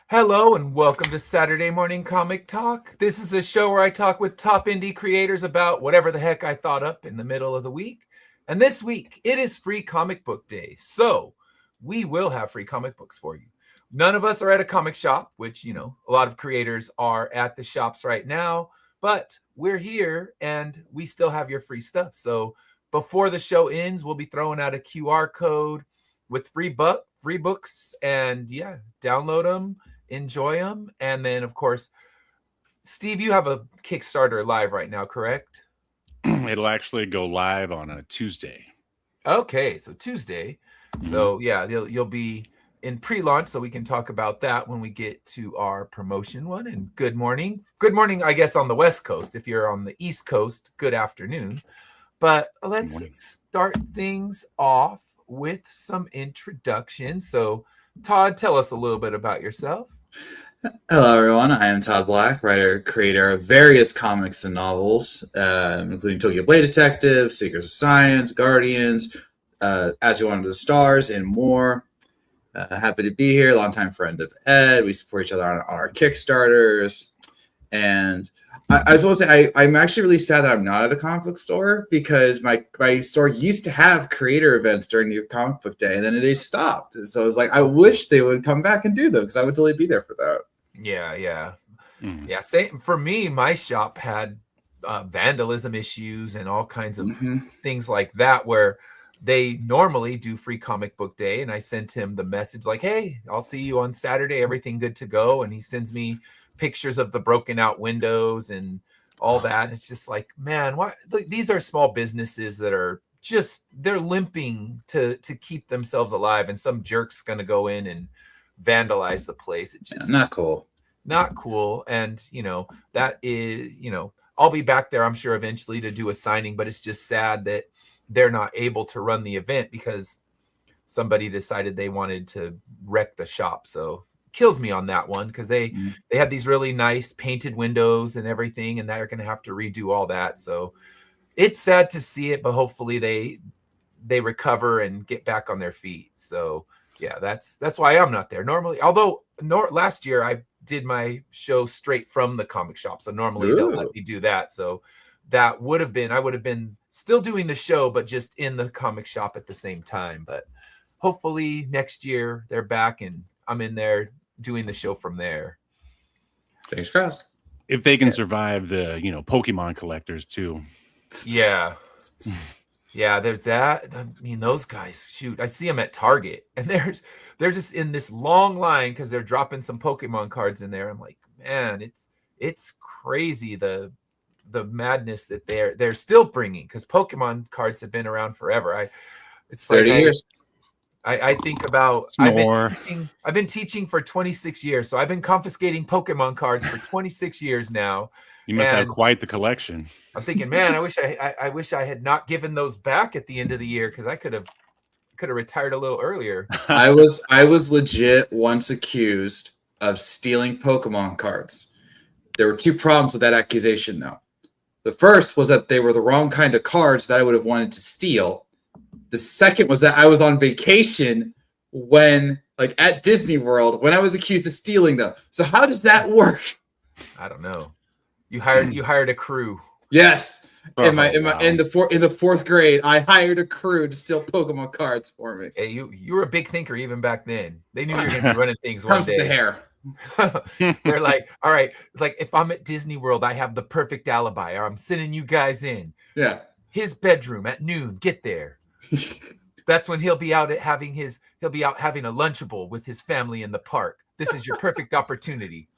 Hello and welcome to Saturday Morning Comic Talk. This is a show where I talk with top indie creators about whatever the heck I thought up in the middle of the week. And this week, it is Free Comic Book Day, so we will have free comic books for you. None of us are at a comic shop, which, you know, a lot of creators are at the shops right now, but we're here and we still have your free stuff. So before the show ends, we'll be throwing out a QR code with free books, and yeah, download them. Enjoy them. And then, of course, Steve, you have a Kickstarter live right now, correct? It'll actually go live on a Tuesday. Okay, so Tuesday. So yeah, you'll be in pre-launch, so we can talk about that when we get to our promotion one. And good morning, I guess, on the West Coast. If you're on the East Coast, good afternoon. But let's start things off with some introductions. So Todd, tell us a little bit about yourself. Hello, everyone. I am Todd Black, writer, creator of various comics and novels, including Tokyo Blade Detective, Seekers of Science, Guardians, As You Wanted the Stars, and more. Happy to be here. Longtime friend of Ed. We support each other on our Kickstarters. And I just want to say, I'm actually really sad that I'm not at a comic book store, because my store used to have creator events during the comic book day, and then they stopped. And so I was like, I wish they would come back and do them, because I would totally be there for that. Yeah. Same for me. My shop had vandalism issues and all kinds of things like that, where they normally do free comic book day, and I sent him the message like, hey, I'll see you on Saturday, everything good to go. And he sends me pictures of the broken out windows and all that. It's just like, man, why these are small businesses that are just, they're limping to keep themselves alive, and some jerk's gonna go in and vandalize the place. It's just not cool. And that is, I'll be back there, I'm sure, eventually to do a signing, but it's just sad that they're not able to run the event because somebody decided they wanted to wreck the shop. So kills me on that one, because they had these really nice painted windows and everything, and they're going to have to redo all that. So it's sad to see it, but hopefully they recover and get back on their feet. So yeah, that's why I'm not there normally. Although last year I did my show straight from the comic shop, so normally they'll let me do that. So that I would have been still doing the show, but just in the comic shop at the same time. But hopefully next year they're back and I'm in there doing the show from there. Thanks, crossed. If they can survive the, Pokemon collectors too. Yeah, there's that. I mean, those guys, shoot, I see them at Target, and they're just in this long line because they're dropping some Pokemon cards in there. I'm like, man, it's crazy the madness that they're still bringing, because Pokemon cards have been around forever. It's 30 years. I think about I've been teaching for 26 years, so I've been confiscating Pokemon cards for 26 years now. You must have quite the collection. I'm thinking, man, I wish I had not given those back at the end of the year, because I could have retired a little earlier. I was legit once accused of stealing Pokemon cards. There were two problems with that accusation, though. The first was that they were the wrong kind of cards that I would have wanted to steal. The second was that I was on vacation at Disney World when I was accused of stealing them. So how does that work? I don't know. You hired a crew. Yes. In the fourth grade, I hired a crew to steal Pokemon cards for me. Hey, you were a big thinker even back then. They knew you were going to be running things one day. The hair. They're like, all right, it's like if I'm at Disney World, I have the perfect alibi, or I'm sending you guys in Yeah. his bedroom at noon. Get there. That's when he'll be out having a Lunchable with his family in the park. This is your perfect opportunity.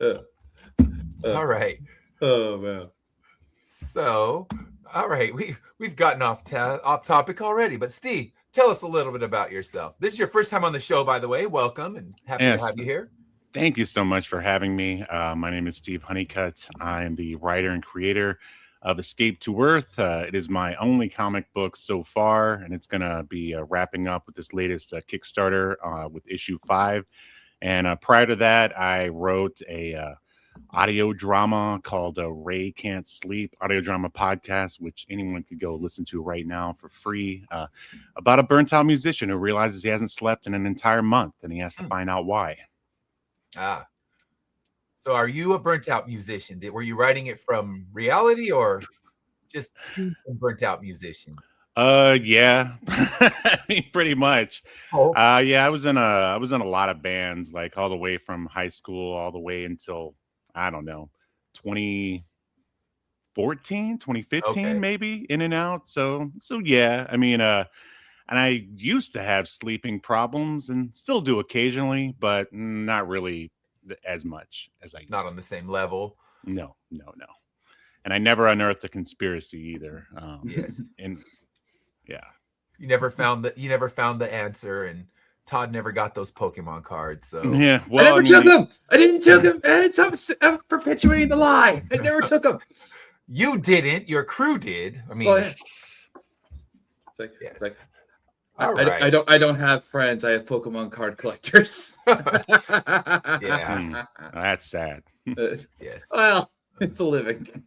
All right. Oh man. So, all right, we've gotten off topic already. But Steve, tell us a little bit about yourself. This is your first time on the show, by the way. Welcome and happy to have you here. Thank you so much for having me. My name is Steve Honeycutt. I am the writer and creator of Escape to Earth. It is my only comic book so far, and it's going to be wrapping up with this latest Kickstarter with issue 5. And prior to that, I wrote a audio drama called Ray Can't Sleep, audio drama podcast, which anyone could go listen to right now for free, about a burnt out musician who realizes he hasn't slept in an entire month and he has to find out why. So are you a burnt out musician? Were you writing it from reality or just seeing burnt out musicians? Yeah. I mean, pretty much. Oh. Yeah, I was in a lot of bands, like all the way from high school all the way until, I don't know, 2014, 2015, Okay. maybe, in and out. So yeah, I mean, and I used to have sleeping problems and still do occasionally, but not really as much as I used Not to. on the same level. No. And I never unearthed a conspiracy either. Yes. And yeah. You never found the answer, and Todd never got those Pokemon cards. So Yeah. Well, I never took them. I didn't took them. And it's perpetuating the lie. I never took them. You didn't. Your crew did. I mean, Well, yeah. yes. It's like All I right. don't have friends. I have Pokemon card collectors. Yeah. That's sad. Yes. Well, it's a living.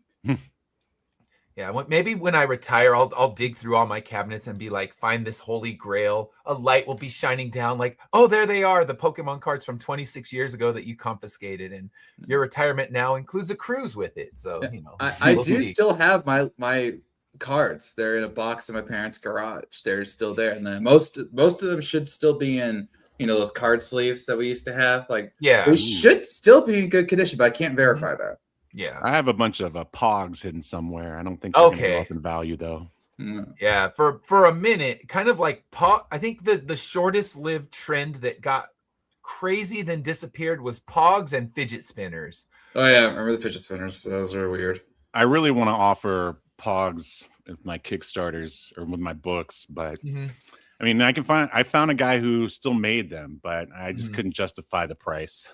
Yeah, maybe when I retire, I'll dig through all my cabinets and be like, find this holy grail. A light will be shining down, like, oh, there they are, the Pokemon cards from 26 years ago that you confiscated, and your retirement now includes a cruise with it. So I do still have my cards. They're in a box in my parents' garage. They're still there, and then most of them should still be in those card sleeves that we used to have. Like, yeah, they should still be in good condition, but I can't verify that. Yeah, I have a bunch of Pogs hidden somewhere. I don't think they're going to go up in value though. Yeah, for a minute, kind of like Pog. I think the shortest lived trend that got crazy then disappeared was Pogs and fidget spinners. Oh yeah, I remember the fidget spinners. Those are weird. I really want to offer Pogs with my Kickstarters or with my books, but I mean, I found a guy who still made them, but I just couldn't justify the price.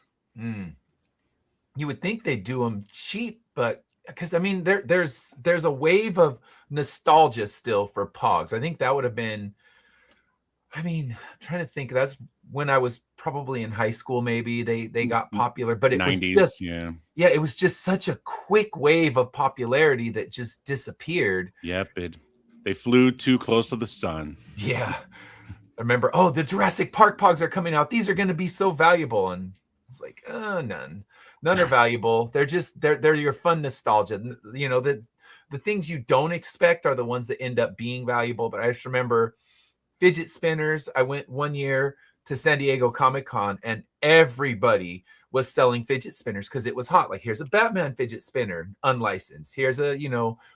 You would think they do them cheap, but because I mean, there's a wave of nostalgia still for Pogs. I think that would have been. I mean, I'm trying to think. That's when I was probably in high school. Maybe they got popular, but it 90s, was just it was just such a quick wave of popularity that just disappeared. Yep, they flew too close to the sun. Yeah, I remember. Oh, the Jurassic Park Pogs are coming out. These are going to be so valuable, and it's like, none are valuable. They're just they're your fun nostalgia. You know, the things you don't expect are the ones that end up being valuable. But I just remember fidget spinners. I went one year to San Diego Comic-Con and everybody was selling fidget spinners because it was hot. Like, here's a Batman fidget spinner, unlicensed. Here's a,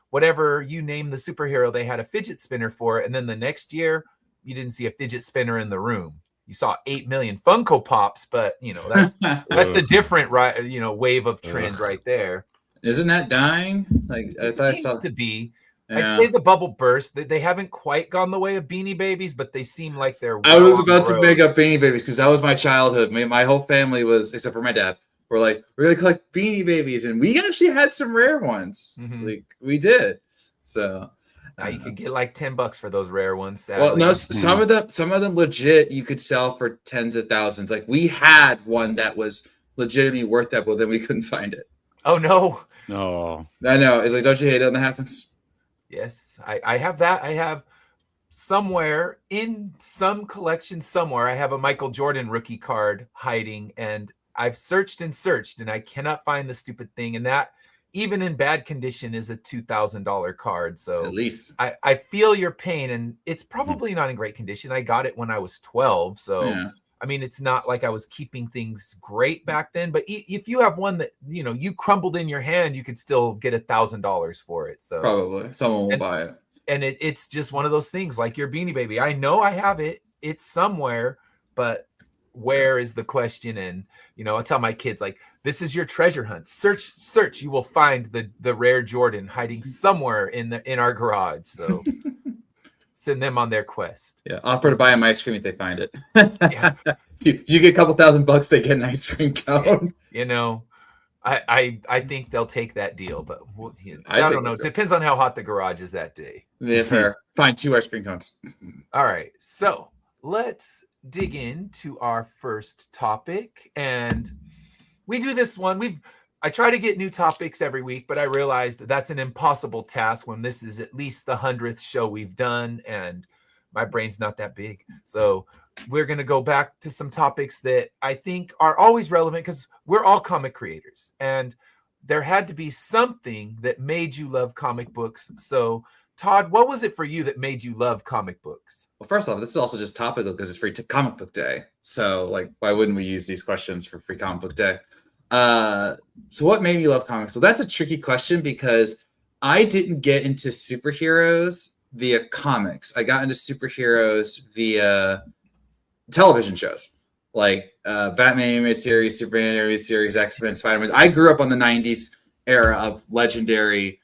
whatever you name the superhero, they had a fidget spinner for it. And then the next year, you didn't see a fidget spinner in the room. You saw 8 million Funko Pops, but that's a different wave of trend right there. Isn't that dying? Like, it seems to be. Yeah. I'd say the bubble burst. They haven't quite gone the way of Beanie Babies, but they seem like they're. I was about to make up Beanie Babies because that was my childhood. My whole family was, except for my dad, we're like, we're gonna collect Beanie Babies, and we actually had some rare ones. Like, we did. So now you could get like $10 for those rare ones. Sadly. Well, no, some of them legit you could sell for tens of thousands. Like, we had one that was legitimately worth that, but then we couldn't find it. Oh no! No, I know. It's like, don't you hate it when that happens? Yes, I have that. I have somewhere in some collection somewhere. I have a Michael Jordan rookie card hiding, and I've searched and searched, and I cannot find the stupid thing. And that, even in bad condition, is a $2,000 card. So at least I feel your pain, and it's probably not in great condition. I got it when I was 12, so I mean, it's not like I was keeping things great back then, but if you have one that, you know, you crumbled in your hand, you could still get $1,000 for it. So Probably someone will buy it. And it's just one of those things like your Beanie Baby. I know I have it. It's somewhere, but where is the question? And, you know, I tell my kids, like, this is your treasure hunt. Search. You will find the rare Jordan hiding somewhere in our garage. So send them on their quest. Yeah, offer to buy them ice cream if they find it. Yeah. You get a couple $1,000, they get an ice cream cone. You know, I think they'll take that deal, but I take don't know. It depends on how hot the garage is that day. Yeah, fair. Find 2 ice cream cones. All right, so let's dig into our first topic, and we do this one. I try to get new topics every week, but I realized that's an impossible task when this is at least the 100th show we've done, and my brain's not that big. So we're going to go back to some topics that I think are always relevant because we're all comic creators, and there had to be something that made you love comic books. So Todd, what was it for you that made you love comic books? Well, first off, this is also just topical because it's free comic book day. So, like, why wouldn't we use these questions for free comic book day? So what made me love comics? So that's a tricky question because I didn't get into superheroes via comics. I got into superheroes via television shows like Batman animated series, Superman animated series, X-Men, Spider-Man. I grew up on the 90s era of legendary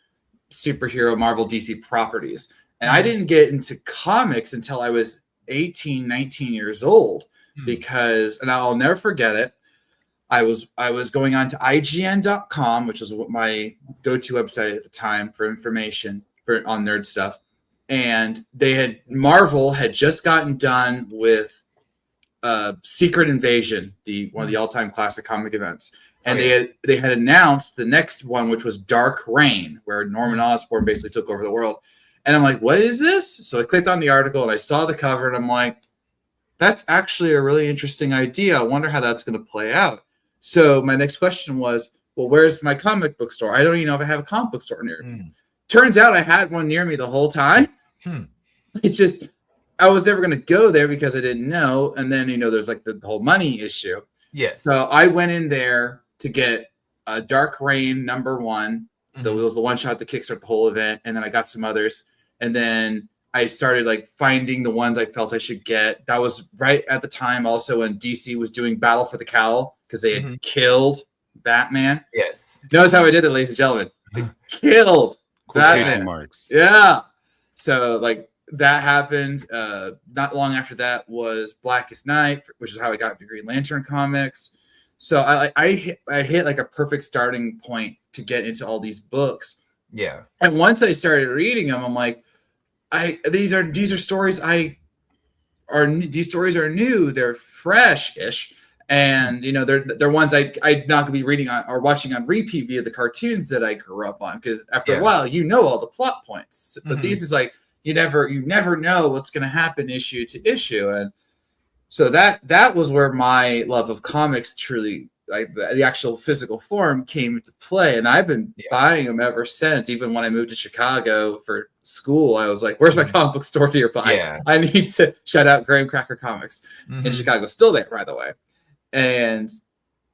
superhero Marvel DC properties. And I didn't get into comics until I was 18, 19 years old because, and I'll never forget it, I was going on to IGN.com, which was my go-to website at the time for information on nerd stuff. And Marvel had just gotten done with Secret Invasion, one of the all-time classic comic events. And they had announced the next one, which was Dark Reign, where Norman Osborn basically took over the world. And I'm like, what is this? So I clicked on the article and I saw the cover and I'm like, that's actually a really interesting idea. I wonder how that's going to play out. So my next question was, well, where's my comic book store? I don't even know if I have a comic book store near me. Turns out I had one near me the whole time. I was never going to go there because I didn't know. And then, there's like the whole money issue. Yes. So I went in there to get Dark Reign #1. That was the one shot that kickstarted the whole event. And then I got some others. And then I started like finding the ones I felt I should get. That was right at the time also when DC was doing Battle for the Cowl because they had killed Batman. Yes. Notice how I did it, ladies and gentlemen. They killed Batman. Marks. Yeah. So like that happened. Not long after that was Blackest Night, which is how I got into Green Lantern comics. So I hit like a perfect starting point to get into all these books. Yeah. And once I started reading them, I'm like, these are stories these stories are new, they're fresh-ish, and they're ones I'd not gonna be reading on or watching on repeat via the cartoons that I grew up on, because after a while all the plot points. But these is like you never know what's gonna happen issue to issue. And so that was where my love of comics truly, like the actual physical form, came into play. And I've been buying them ever since. Even when I moved to Chicago for school, I was like, where's my comic book store nearby? Yeah. I need to shout out Graham Cracker Comics in Chicago. Still there, by the way. And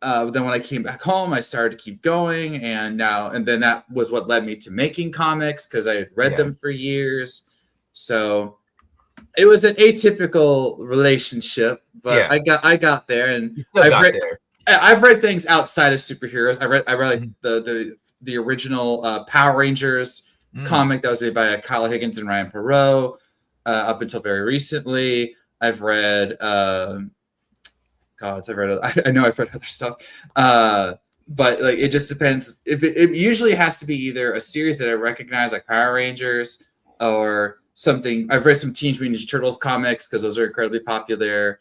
then when I came back home, I started to keep going. And then that was what led me to making comics, because I had read them for years. So it was an atypical relationship, but I got there. And I've read things outside of superheroes. I read like the original Power Rangers comic that was made by Kyle Higgins and Ryan Perot up until very recently. I've read I know I've read other stuff, but like it just depends. If it usually has to be either a series that I recognize, like Power Rangers, or something. I've read some Teenage Mutant Ninja Turtles comics because those are incredibly popular.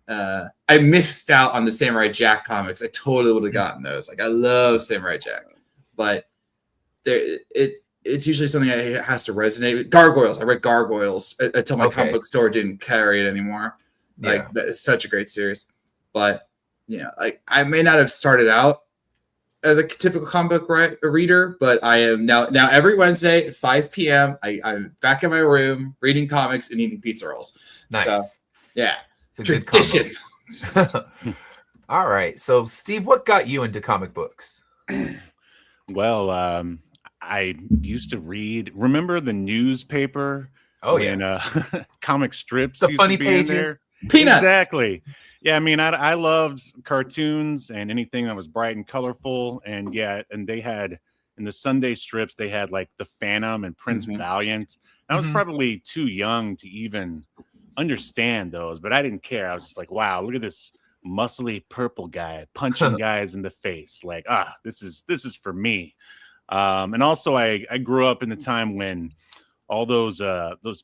I missed out on the Samurai Jack comics. I totally would have gotten those. Like I love Samurai Jack, but it's usually something that has to resonate with. Gargoyles. I read Gargoyles until my comic book store didn't carry it anymore. Like that is such a great series. But like I may not have started out as a typical comic book reader, but I am now every Wednesday at 5 p.m. I'm back in my room reading comics and eating pizza rolls. Nice. So, yeah. It's a good tradition. All right. So, Steve, what got you into comic books? Well, I used to read. Remember the newspaper Oh, when comic strips the used to funny be in pages. there? Peanuts. Exactly. Yeah, I mean, I loved cartoons and anything that was bright and colorful. And yeah, and they had in the Sunday strips, they had like the Phantom and Prince Mhm. Valiant. I was Mhm. probably too young to even understand those, but I didn't care. I was just like, wow, look at this muscly purple guy punching guys in the face. Like, this is for me. And also I grew up in the time when all those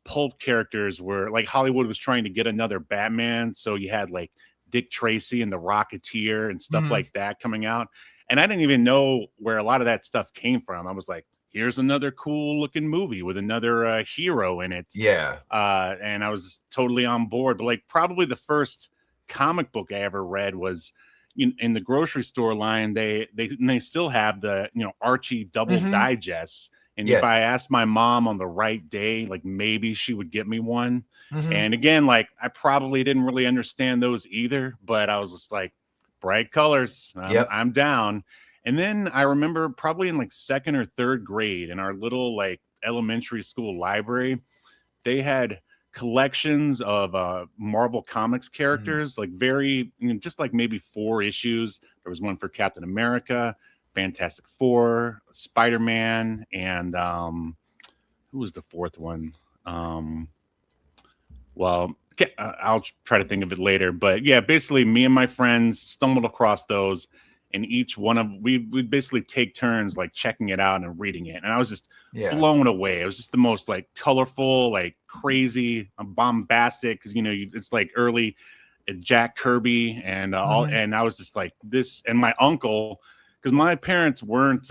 pulp characters were like Hollywood was trying to get another Batman. So you had like Dick Tracy and the Rocketeer and stuff Mhm. like that coming out. And I didn't even know where a lot of that stuff came from. I was like, here's another cool looking movie with another hero in it. Yeah. And I was totally on board. But like probably the first comic book I ever read was in the grocery store line. They still have the Archie double Mhm. digests. And if Yes. I asked my mom on the right day, like maybe she would get me one. Mhm. And again, like I probably didn't really understand those either, but I was just like, bright colors, Yep. I'm down. And then I remember probably in like second or third grade in our little like elementary school library, they had collections of Marvel Comics characters, like just like maybe 4 issues. There was one for Captain America, Fantastic Four, Spider-Man, and who was the fourth one? Well, I'll try to think of it later. But yeah, basically, me and my friends stumbled across those, and each one of we'd basically take turns like checking it out and reading it, and I was just Yeah. blown away. It was just the most like colorful, like crazy, bombastic, because it's like early Jack Kirby and all, Mhm. and I was just like this, and my uncle. Because my parents weren't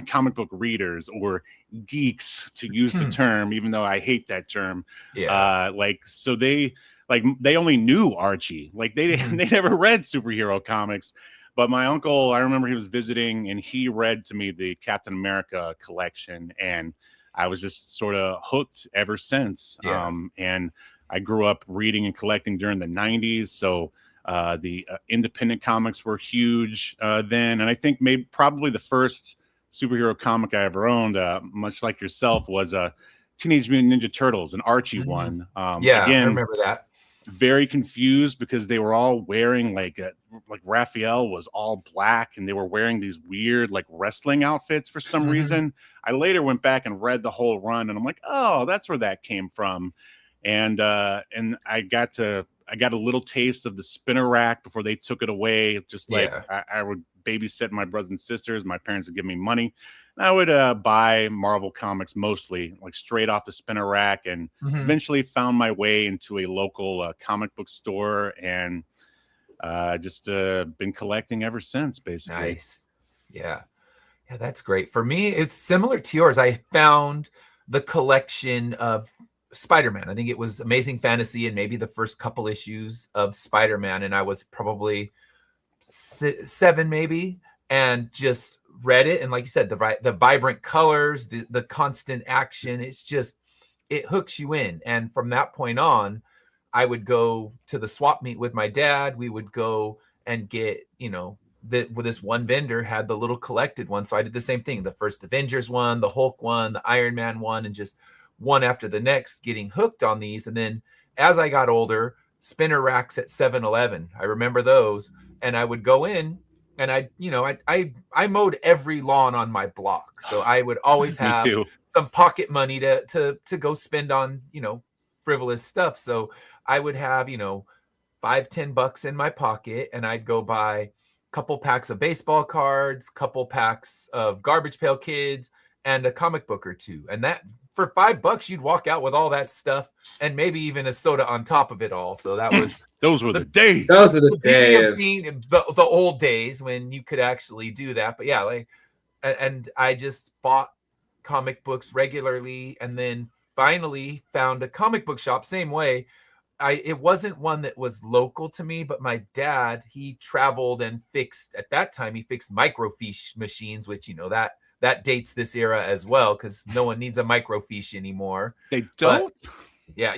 comic book readers or geeks, to use the term, even though I hate that term. Yeah. So they only knew Archie. Like they Mhm. they never read superhero comics. But my uncle, I remember he was visiting and he read to me the Captain America collection, and I was just sort of hooked ever since. Yeah. And I grew up reading and collecting during the 90s, so the independent comics were huge then, and I think maybe probably the first superhero comic I ever owned, much like yourself, was Teenage Mutant Ninja Turtles, an Archie Mhm. one. Yeah. I Again, remember that. very confused because they were all wearing like Raphael was all black, and they were wearing these weird like wrestling outfits for some Mhm. reason. I later went back and read the whole run, and I'm like, oh, that's where that came from. And I got a little taste of the spinner rack before they took it away. Just like Yeah. I would babysit my brothers and sisters. My parents would give me money. And I would buy Marvel comics mostly, like straight off the spinner rack, and Mhm. eventually found my way into a local comic book store, and just been collecting ever since, basically. Nice. Yeah. Yeah, that's great. For me, it's similar to yours. I found the collection of Spider-Man. I think it was Amazing Fantasy and maybe the first couple issues of Spider-Man, and I was probably 7 maybe, and just read it. And like you said, the vibrant colors, the constant action, it hooks you in. And from that point on, I would go to the swap meet with my dad. We would go and get, with this one vendor had the little collected one. So I did the same thing. The first Avengers one, the Hulk one, the Iron Man one, and just one after the next, getting hooked on these. And then as I got older, spinner racks at 7-Eleven. I remember those. And I would go in and I mowed every lawn on my block. So I would always Me have too. some pocket money to go spend on, frivolous stuff. So I would have, $5-10 in my pocket, and I'd go buy a couple packs of baseball cards, couple packs of Garbage Pail Kids, and a comic book or two. And that for $5, you'd walk out with all that stuff and maybe even a soda on top of it all. So that was Those were the days. Those were the beauty of days. being the old days when you could actually do that. But yeah, and I just bought comic books regularly, and then finally found a comic book shop same way. It wasn't one that was local to me, but my dad, he traveled and fixed microfiche machines, which that dates this era as well, because no one needs a microfiche anymore. They don't. Yeah,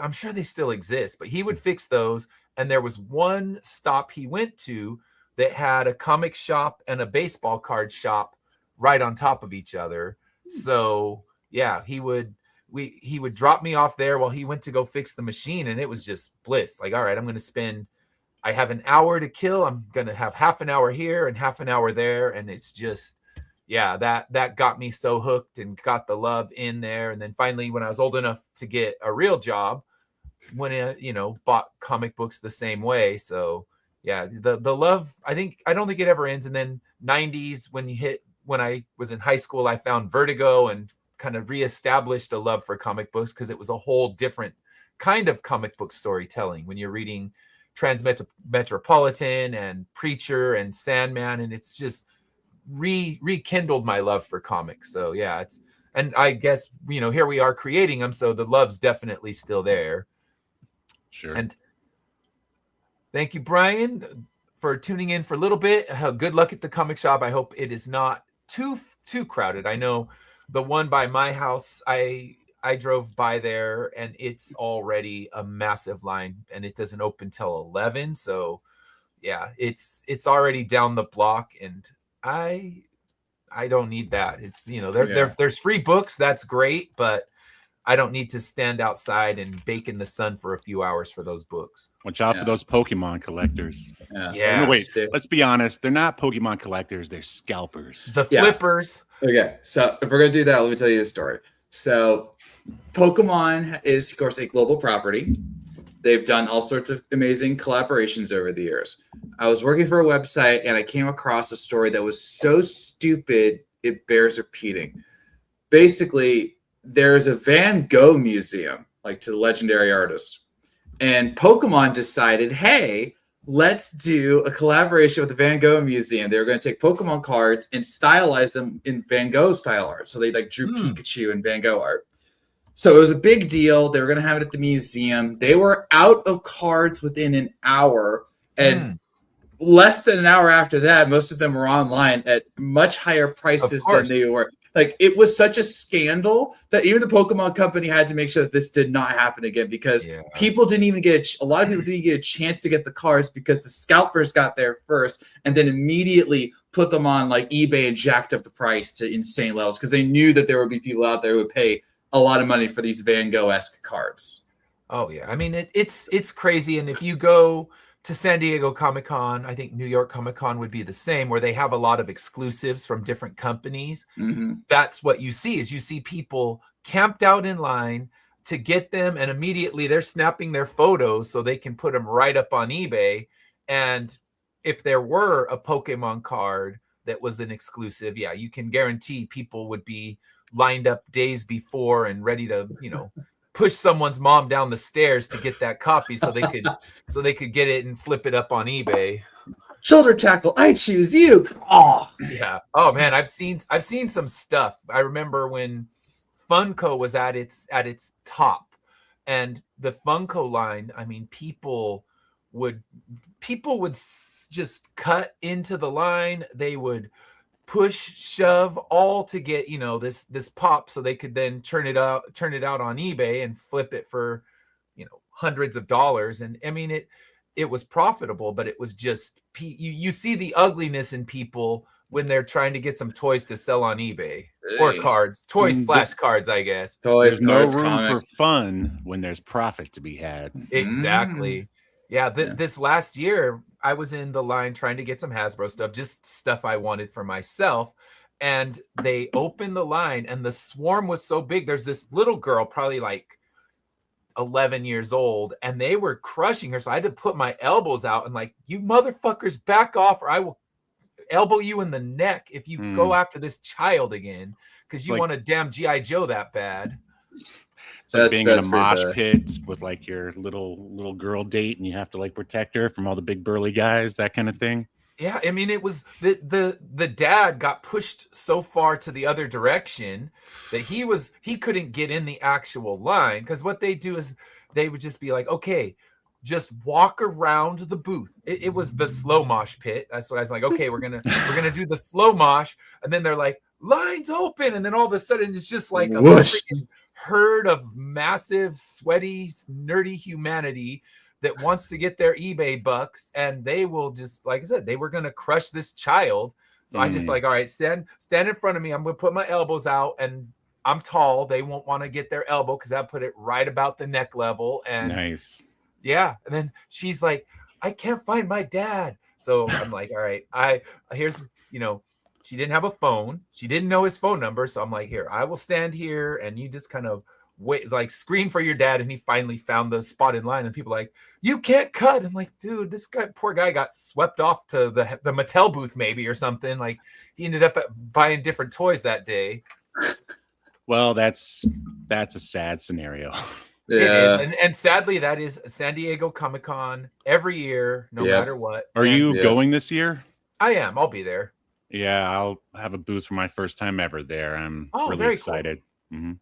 I'm sure they still exist, but he would fix those. And there was one stop he went to that had a comic shop and a baseball card shop right on top of each other. So yeah, he would drop me off there while he went to go fix the machine, and it was just bliss. Like, all right, I have an hour to kill. I'm gonna have half an hour here and half an hour there, and it's just, yeah, that got me so hooked and got the love in there. And then finally, when I was old enough to get a real job, when bought comic books the same way. So yeah, the love, I don't think it ever ends. And then 90s, when I was in high school, I found Vertigo and kind of reestablished a love for comic books, because it was a whole different kind of comic book storytelling when you're reading Transmetropolitan and Preacher and Sandman, and it's just rekindled my love for comics. So yeah, and I guess, here we are creating them, so the love's definitely still there. Sure. And thank you, Brian, for tuning in for a little bit. Good luck at the comic shop. I hope it is not too crowded. I know the one by my house, I drove by there, and it's already a massive line, and it doesn't open till 11. So yeah, it's already down the block, and I don't need that. It's, there's free books. That's great, but I don't need to stand outside and bake in the sun for a few hours for those books. Watch out for those Pokemon collectors. Yeah. No, wait, let's be honest. They're not Pokemon collectors. They're scalpers. The flippers. Okay, so if we're going to do that, let me tell you a story. So Pokemon is, of course, a global property. They've done all sorts of amazing collaborations over the years. I was working for a website, and I came across a story that was so stupid, it bears repeating. Basically, there's a Van Gogh museum, like, to the legendary artist. And Pokemon decided, hey, let's do a collaboration with the Van Gogh museum. They were going to take Pokemon cards and stylize them in Van Gogh style art. So they drew Pikachu in Van Gogh art. So it was a big deal. They were going to have it at the museum. They were out of cards within an hour. And less than an hour after that, most of them were online at much higher prices than they were. Like, it was such a scandal that even the Pokemon company had to make sure that this did not happen again, because people didn't even a lot of people didn't get a chance to get the cards because the scalpers got there first and then immediately put them on like eBay and jacked up the price to insane levels, because they knew that there would be people out there who would pay a lot of money for these Van Gogh-esque cards. Oh yeah, I mean it's crazy. And if you go to San Diego Comic-Con, I think New York Comic-Con would be the same, where they have a lot of exclusives from different companies. That's what you see people camped out in line to get them, and immediately they're snapping their photos so they can put them right up on eBay. And if there were a Pokemon card that was an exclusive, yeah, you can guarantee people would be lined up days before and ready to, push someone's mom down the stairs to get that copy so they could get it and flip it up on eBay. Shoulder tackle, I choose you. Oh yeah. Oh man, I've seen some stuff. I remember when Funko was at its top, and the Funko line, I mean, people would just cut into the line. They would push, shove, all to get this pop, so they could then turn it out on eBay and flip it for hundreds of dollars. And I mean, it was profitable, but it was just you see the ugliness in people when they're trying to get some toys to sell on eBay, or cards, toys/cards, I guess. Toys, there's cards, no room comics. for fun when there's profit to be had. Exactly. Yeah, this last year, I was in the line trying to get some Hasbro stuff, just stuff I wanted for myself. And they opened the line, and the swarm was so big. There's this little girl, probably like 11 years old, and they were crushing her. So I had to put my elbows out and like, you motherfuckers, back off, or I will elbow you in the neck if you go after this child again, because you want a damn G.I. Joe that bad. It's like being in a mosh pit with like your little girl date, and you have to like protect her from all the big burly guys, that kind of thing. Yeah, I mean, it was the dad got pushed so far to the other direction that he couldn't get in the actual line, because what they do is they would just be like, okay, just walk around the booth. It was the slow mosh pit. That's what I was like. Okay, we're gonna do the slow mosh, and then they're like, lines open, and then all of a sudden it's just like a freaking herd of massive, sweaty, nerdy humanity that wants to get their eBay bucks, and they will just, like I said, they were going to crush this child. So I just like, all right, stand in front of me. I'm going to put my elbows out, and I'm tall. They won't want to get their elbow because I put it right about the neck level. And Nice. yeah. And then she's like, I can't find my dad. So I'm like, all right, here's, she didn't have a phone. She didn't know his phone number. So I'm like, here, I will stand here and you just kind of wait, like scream for your dad. And he finally found the spot in line, and people are like, you can't cut. I'm like, dude, this poor guy got swept off to the Mattel booth maybe or something. Like he ended up buying different toys that day. Well, that's a sad scenario. It is. And sadly, that is San Diego Comic-Con every year, no matter what. Are you going this year? I am. I'll be there. Yeah, I'll have a booth for my first time ever there. I'm really very excited. Cool. Mm-hmm.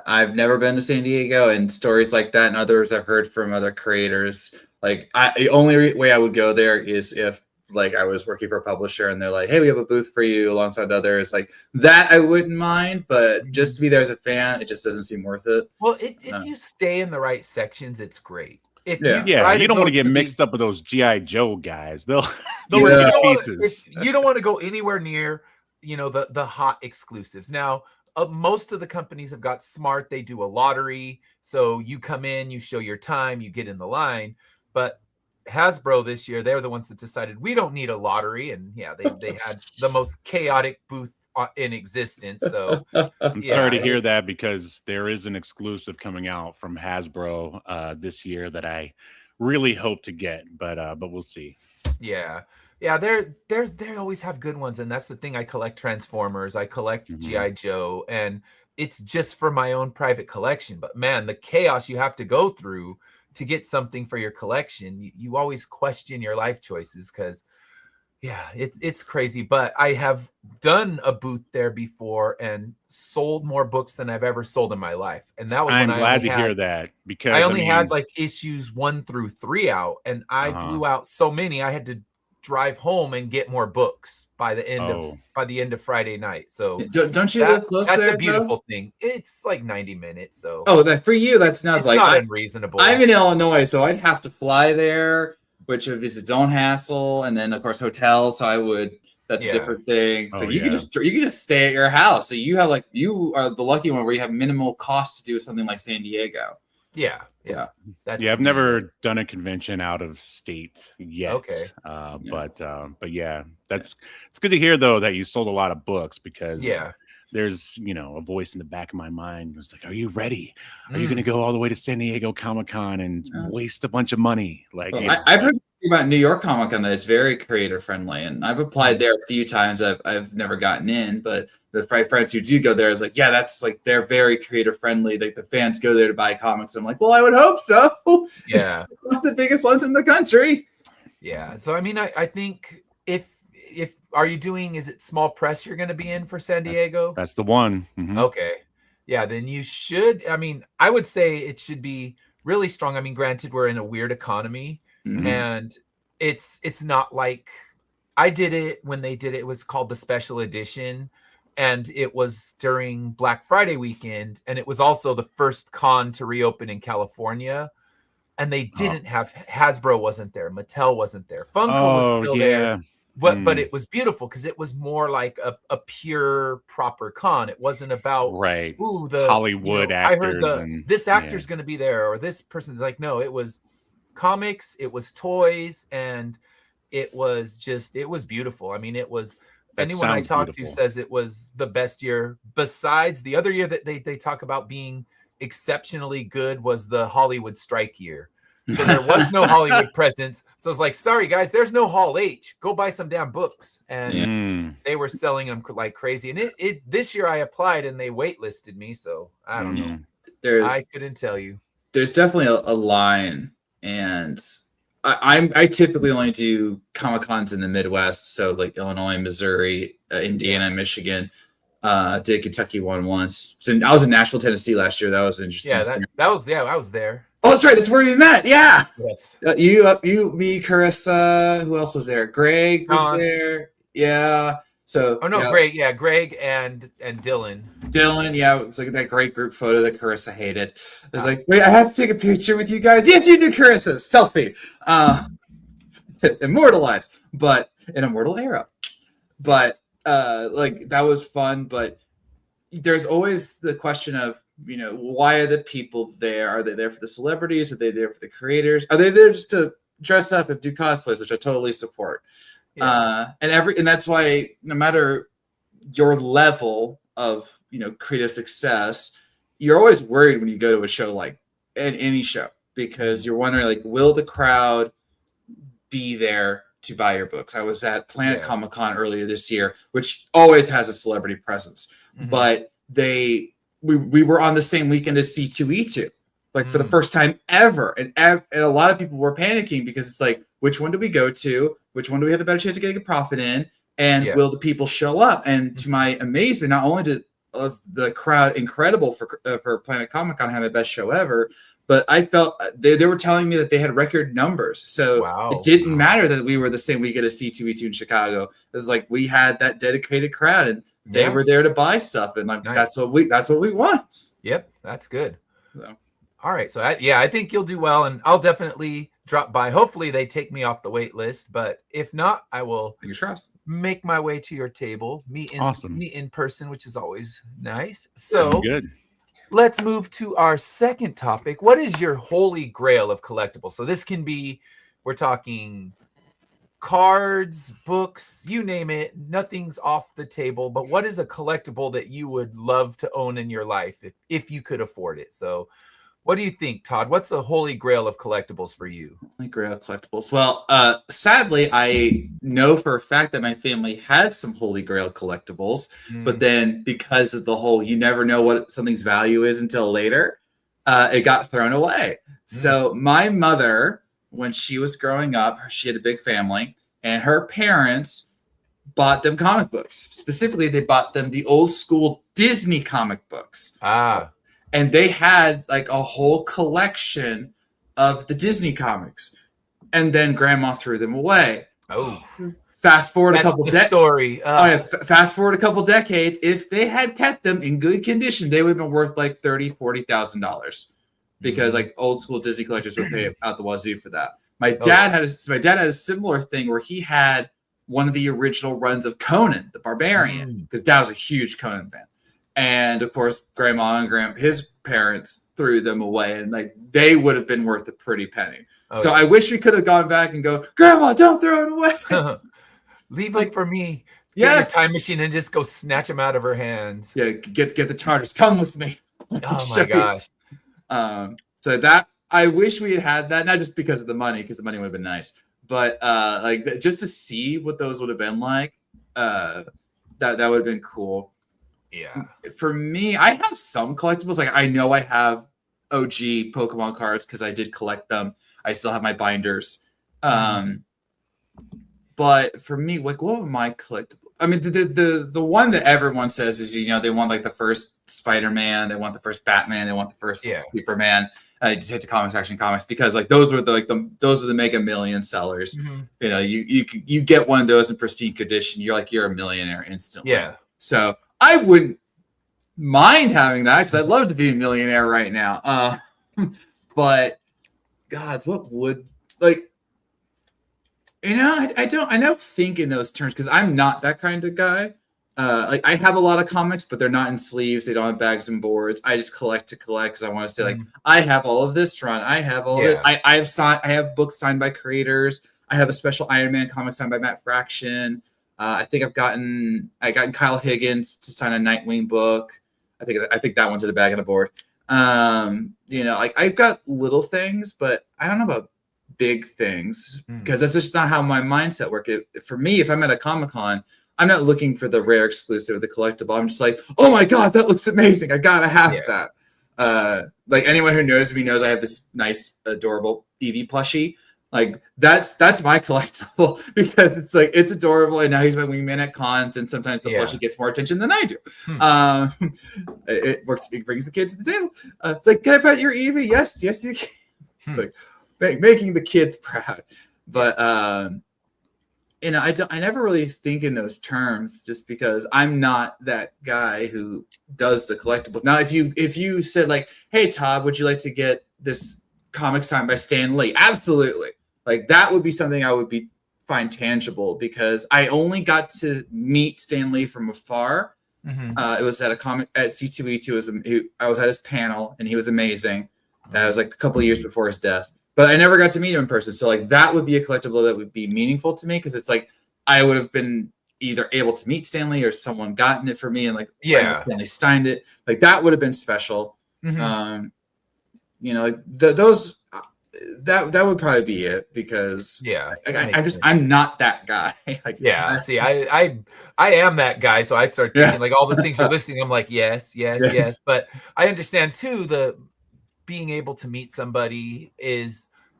I've never been to San Diego, and stories like that and others I've heard from other creators. Like, the only way I would go there is if, like, I was working for a publisher and they're like, hey, we have a booth for you alongside others. Like, that I wouldn't mind, but just to be there as a fan, it just doesn't seem worth it. Well, if you stay in the right sections, it's great. If you don't want to get mixed up with those G.I. Joe guys. They'll rip you pieces. You don't want to go anywhere near, the hot exclusives. Now, most of the companies have got smart. They do a lottery. So you come in, you show your time, you get in the line. But Hasbro this year, they're the ones that decided we don't need a lottery. And yeah, they had the most chaotic booth in existence. So I'm sorry to hear that, because there is an exclusive coming out from Hasbro this year that I really hope to get, but we'll see. Yeah, they always have good ones, and that's the thing. I collect Transformers, I collect G.I. Joe, and it's just for my own private collection. But man, the chaos you have to go through to get something for your collection, you always question your life choices, because it's crazy. But I have done a booth there before and sold more books than I've ever sold in my life. And that was I'm glad to hear that, because I only had like issues 1 through 3 out, and I blew out so many I had to drive home and get more books by the end of Friday night. So don't you live close there? That's a beautiful thing. It's like 90 minutes. So for you, that's not not unreasonable. I'm in Illinois, so I'd have to fly there, which is its own hassle, and then of course hotels. So that's a different thing. So you can just stay at your house. So you are the lucky one where you have minimal cost to do something like San Diego. Yeah. I've never done a convention out of state yet. Okay. But yeah, it's good to hear though that you sold a lot of books, because there's a voice in the back of my mind was like, are you ready? Are you going to go all the way to San Diego Comic-Con and waste a bunch of money? Like, I've heard about New York Comic-Con that it's very creator friendly, and I've applied there a few times. I've never gotten in, but the friends who do go there is like, that's like, they're very creator friendly. Like the fans go there to buy comics. I'm like, well, I would hope so. Yeah, it's one of the biggest ones in the country. Yeah. So I mean, I think if is it small press you're going to be in for San Diego? That's the one. Mm-hmm. Okay. Yeah, then you should. I mean, I would say it should be really strong. I mean, granted, we're in a weird economy, and it's not like I did it when they did it. It was called the special edition, and it was during Black Friday weekend, and it was also the first con to reopen in California. And they didn't have Hasbro wasn't there, Mattel wasn't there, Funko was still there. But it was beautiful because it was more like a pure proper con. It wasn't about the Hollywood actors. I heard this actor's going to be there, or this person's like, no, it was comics, it was toys, and it was beautiful. I mean, it was anyone I talked to says it was the best year. Besides the other year that they talk about being exceptionally good was the Hollywood strike year. So there was no Hollywood presence. So it's like, sorry guys, there's no Hall H. Go buy some damn books. And they were selling them like crazy. And it this year I applied and they waitlisted me. So I don't know. I couldn't tell you. There's definitely a line, and I typically only do Comic-Cons in the Midwest. So like Illinois, Missouri, Indiana, Michigan. Did Kentucky one once. So I was in Nashville, Tennessee last year. That was interesting. Yeah, I was there. Oh, that's right. That's where we met. Yeah. Yes. You, me, Carissa. Who else was there? Greg was there. Yeah. So Oh no, Greg, yeah, Greg and Dylan. Dylan, yeah, it's like that great group photo that Carissa hated. It was Ah. like, wait, I have to take a picture with you guys. Yes, you do, Carissa. Selfie. Immortalized, but an immortal era. But like that was fun. But there's always the question of, why are the people there? Are they there for the celebrities? Are they there for the creators? Are they there just to dress up and do cosplays, which I totally support. Yeah. And that's why no matter your level of creative success, you're always worried when you go to a show like any show, because you're wondering, like, will the crowd be there to buy your books? I was at Planet Comic Con earlier this year, which always has a celebrity presence, but we were on the same weekend as C2E2, like for the first time ever, and a lot of people were panicking because it's like, which one do we go to? Which one do we have the better chance of getting a profit in? And will the people show up? And to my amazement, not only did the crowd incredible for Planet Comic Con have the best show ever, but I felt they were telling me that they had record numbers. So it didn't matter that we were the same weekend as C2E2 in Chicago. It was like we had that dedicated crowd, and they were there to buy stuff, and like that's what we want. Yep, that's good. So. All right, so I think you'll do well, and I'll definitely drop by. Hopefully, they take me off the wait list, but if not, I will make my way to your table, meet in person, which is always nice. So good. Let's move to our second topic. What is your holy grail of collectibles? So this can be, we're talking cards, books, you name it. Nothing's off the table. But what is a collectible that you would love to own in your life if you could afford it? So what do you think, Todd? What's the holy grail of collectibles for you? Holy grail of collectibles. Well, sadly, I know for a fact that my family had some holy grail collectibles, but then because of the whole, you never know what something's value is until later, it got thrown away. So my mother, when she was growing up, she had a big family, and her parents bought them comic books. Specifically, they bought them the old school Disney comic books. And they had like a whole collection of the Disney comics, and then Grandma threw them away. Fast forward a couple fast forward a couple decades. If they had kept them in good condition, they would have been worth like $30,000-$40,000, because like old school Disney collectors would pay out the wazoo for that. My dad had a similar thing where he had one of the original runs of Conan the Barbarian, because Dad was a huge Conan fan. And of course, Grandma and his parents threw them away, and like they would have been worth a pretty penny. I wish we could have gone back and go, Grandma, don't throw it away. Leave them for me. Get a time machine and just go snatch them out of her hands. Yeah, get the TARDIS. Come with me. Oh my gosh. So that I wish we had that, not just because of the money, because the money would have been nice, but like just to see what those would have been like. That would have been cool. Yeah. For me, I have some collectibles. Like I know I have OG Pokemon cards because I did collect them. I still have my binders. But for me, like, what were my collectibles? I mean, the one that everyone says is, they want like the first Spider-Man, they want the first Batman, they want the first Superman. Detective Comics, Action Comics, because like those were the Mega Million sellers. You get one of those in pristine condition, you're a millionaire instantly. Yeah. So I wouldn't mind having that because I'd love to be a millionaire right now. But gods, what would like? I don't think in those terms because I'm not that kind of guy. Like I have a lot of comics, but they're not in sleeves. They don't have bags and boards. I just collect to collect because I want to say like I have all of this run. I have all this. I have books signed by creators. I have a special Iron Man comic signed by Matt Fraction. I think I got Kyle Higgins to sign a Nightwing book. I think that one's in the bag and a board. Like I've got little things, but I don't know about big things because that's just not how my mindset works. For me, if I'm at a Comic-Con, I'm not looking for the rare exclusive or the collectible. I'm just like, oh my God, that looks amazing. I gotta have that. Like anyone who knows me knows I have this nice, adorable Eevee plushie. Like that's my collectible because it's like it's adorable, and now he's my wingman at cons, and sometimes the plushie gets more attention than I do. It works. It brings the kids to the table. It's like, can I pet your Eevee? Yes, you can. It's like making the kids proud. But I never really think in those terms, just because I'm not that guy who does the collectibles. Now, if you said like, "Hey Todd, would you like to get this comic signed by Stan Lee?" Absolutely. Like that would be something I would be find tangible, because I only got to meet Stan Lee from afar. It was at a comic at C2E2. I was at his panel, and he was amazing. It was like a couple of years before his death, but I never got to meet him in person. So like that would be a collectible that would be meaningful to me, because it's like I would have been either able to meet Stanley, or someone gotten it for me and like Stanley signed it. Like that would have been special. You know, like those that would probably be it, because I'm not that guy. Like, see, I am that guy, so I start thinking like all the things you're listing. I'm like, yes. But I understand too, the being able to meet somebody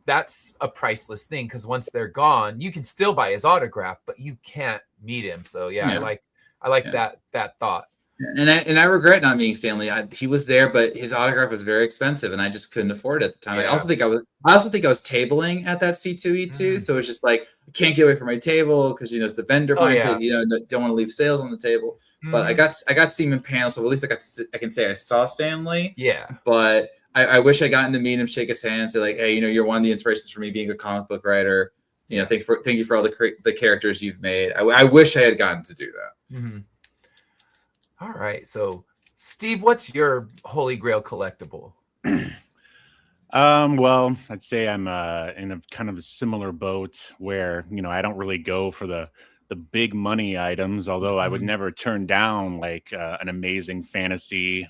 that's a priceless thing, because once they're gone, you can still buy his autograph, but you can't meet him. So I like that thought. And I regret not meeting Stanley. He was there, but his autograph was very expensive, and I just couldn't afford it at the time. I also think I was tabling at that C2E2, so it's just like I can't get away from my table, because it's the vendor mindset. Don't want to leave sales on the table. But I got to see him in panel, so at least I can say I saw Stanley. Yeah. But I wish I gotten to meet him, shake his hand, say like, hey, you're one of the inspirations for me being a comic book writer. Thank you for all the characters you've made. I wish I had gotten to do that. All right. So, Steve, what's your Holy Grail collectible? Well, I'd say I'm in a kind of a similar boat where, I don't really go for the big money items, although I would never turn down like an amazing fantasy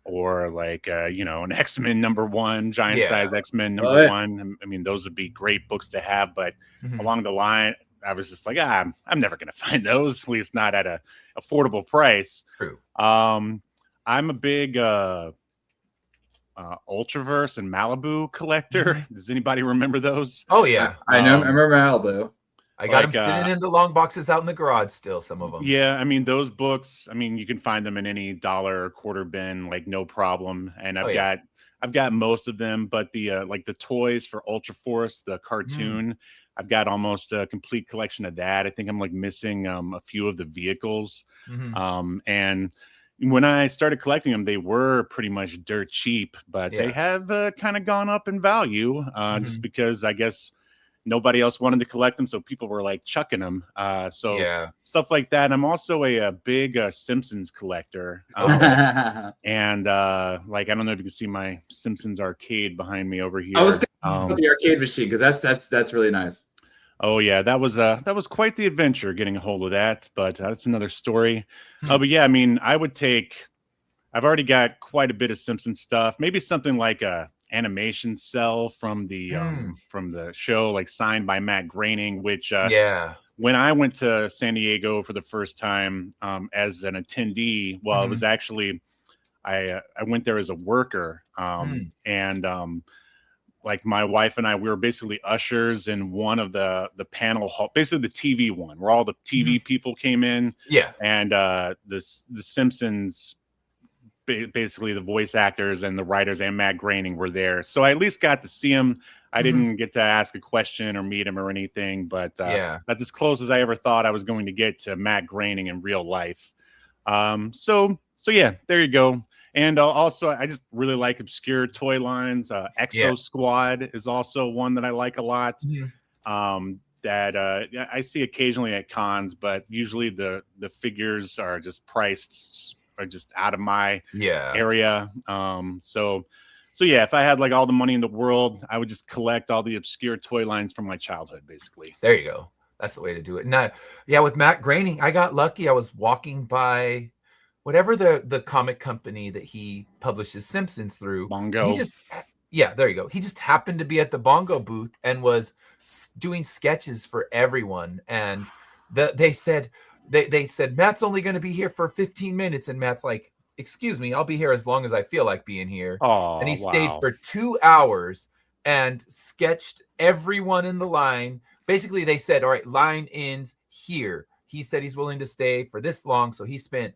or like, an X-Men #1, giant size X-Men #1. I mean, those would be great books to have, but along the line, I was just like, I'm never going to find those, at least not at a affordable price. True. I'm a big Ultraverse and Malibu collector. Does anybody remember those? Oh yeah, I know. I remember Malibu. I got them sitting in the long boxes out in the garage still, some of them. Yeah, I mean, those books, you can find them in any dollar or quarter bin, like no problem. And I've got most of them, but the like the toys for Ultra Force, the cartoon, I've got almost a complete collection of that. I think I'm like missing a few of the vehicles. And when I started collecting them, they were pretty much dirt cheap, but they have kind of gone up in value just because I guess nobody else wanted to collect them, so people were like chucking them. Stuff like that. And I'm also a big Simpsons collector, and like I don't know if you can see my Simpsons arcade behind me over here. I was going to the arcade machine, because that's really nice. Oh yeah, that was quite the adventure getting a hold of that, but that's another story. But yeah, I mean, I've already got quite a bit of Simpsons stuff. Maybe something like a animation cell from the show, like signed by Matt Groening, which when I went to San Diego for the first time as an attendee, well, it was actually I went there as a worker, and like my wife and I, we were basically ushers in one of the panel hall, basically the TV one, where all the TV people came in. Yeah, and the Simpsons, basically the voice actors and the writers and Matt Groening were there, so I at least got to see him. I didn't get to ask a question or meet him or anything, but that's as close as I ever thought I was going to get to Matt Groening in real life. So yeah, there you go. And also, I just really like obscure toy lines. Exo Squad is also one that I like a lot. That I see occasionally at cons, but usually the figures are just priced just out of my area. So yeah, if I had like all the money in the world, I would just collect all the obscure toy lines from my childhood, basically. There you go. That's the way to do it. Now, with Matt Groening, I got lucky. I was walking by whatever the comic company that he publishes Simpsons through. Bongo. There you go. He just happened to be at the Bongo booth and was doing sketches for everyone. And they said, Matt's only going to be here for 15 minutes. And Matt's like, excuse me, I'll be here as long as I feel like being here. And he stayed for 2 hours and sketched everyone in the line. Basically, they said, all right, line ends here. He said he's willing to stay for this long. So he spent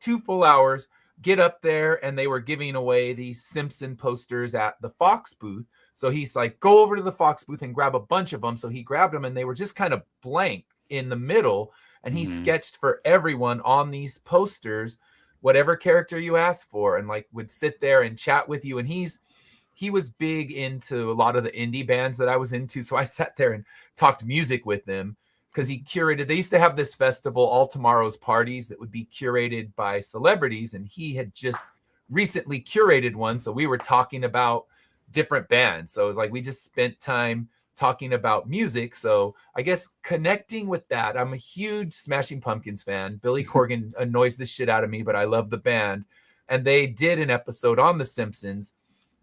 2 full hours, get up there, and they were giving away these Simpson posters at the Fox booth. So he's like, go over to the Fox booth and grab a bunch of them. So he grabbed them and they were just kind of blank in the middle. And he sketched for everyone on these posters whatever character you asked for, and like would sit there and chat with you. And he was big into a lot of the indie bands that I was into. So I sat there and talked music with them because he curated. They used to have this festival, All Tomorrow's Parties, that would be curated by celebrities. And he had just recently curated one. So we were talking about different bands. So it was like we just spent time talking about music. So I guess connecting with that, I'm a huge Smashing Pumpkins fan. Billy Corgan annoys the shit out of me, but I love the band. And they did an episode on The Simpsons.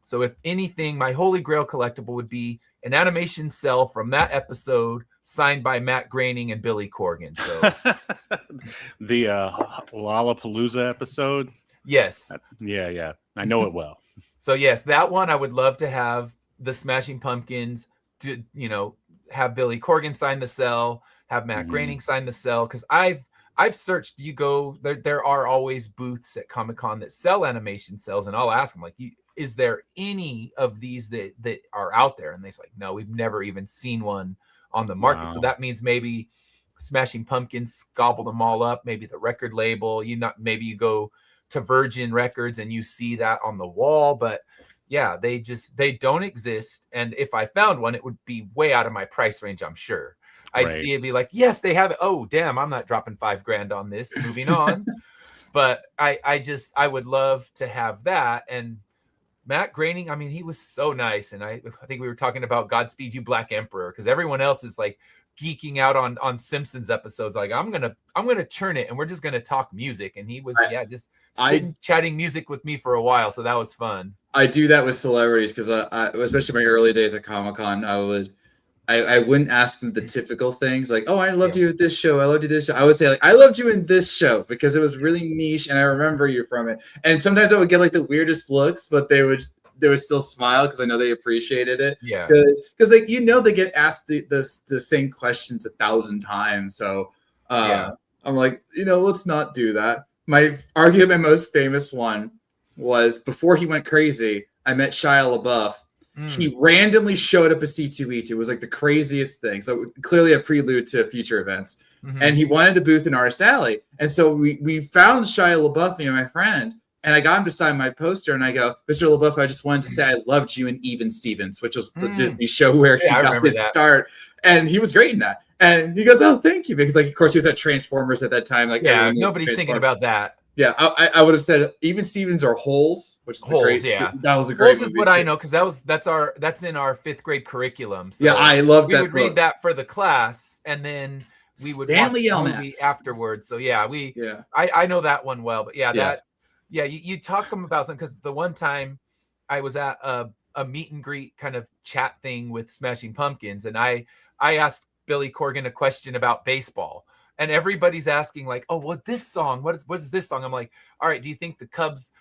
So if anything, my Holy Grail collectible would be an animation cell from that episode signed by Matt Groening and Billy Corgan. So the Lollapalooza episode. yes. Yeah. I know it well. So yes, that one I would love to have the Smashing Pumpkins to, have Billy Corgan sign the cell, have Matt Groening sign the cell. Cause I've searched, there are always booths at Comic-Con that sell animation cells. And I'll ask them like, is there any of these that are out there? And they're like, no, we've never even seen one on the market. Wow. So that means maybe Smashing Pumpkins gobbled them all up. Maybe the record label, maybe you go to Virgin Records and you see that on the wall, but yeah, they don't exist. And if I found one, it would be way out of my price range, I'm sure. I'd see it, be like, yes, they have it. Oh, damn, I'm not dropping $5,000 on this. Moving on. But I would love to have that. And Matt Groening, I mean, he was so nice. And I think we were talking about Godspeed You Black Emperor, because everyone else is like geeking out on Simpsons episodes. Like, I'm gonna churn it and we're just gonna talk music. And he was just chatting music with me for a while. So that was fun. I do that with celebrities because I especially my early days at Comic-Con, I wouldn't ask them the typical things like, oh, I loved you at this show. I loved you this show. I would say like, I loved you in this show because it was really niche and I remember you from it. And sometimes I would get like the weirdest looks, but they would still smile because I know they appreciated it. Yeah. Because like, they get asked the same questions 1,000 times. So I'm like, let's not do that. Arguably my most famous one was before he went crazy, I met Shia LaBeouf. He randomly showed up at C2E2. It was like the craziest thing. So clearly a prelude to future events. And he wanted a booth in Artist Alley. And so we found Shia LaBeouf, me and my friend, and I got him to sign my poster. And I go, Mr. LaBeouf, I just wanted to say I loved you in Even Stevens, which was the Disney show where he got his start. And he was great in that. And he goes, oh, thank you. Because, like, of course, he was at Transformers at that time. Like, nobody's thinking about that. Yeah, I would have said Even Stevens or Holes, which is Holes, that was a great Holes is what I know because that's in our 5th grade curriculum. So yeah, I love that. We would read that for the class, and then we would watch the movie afterwards. So I know that one well. But you talk about something because the one time I was at a meet and greet kind of chat thing with Smashing Pumpkins, and I asked Billy Corgan a question about baseball. And everybody's asking like, oh, well, this song, what is this song? I'm like, all right, do you think the Cubs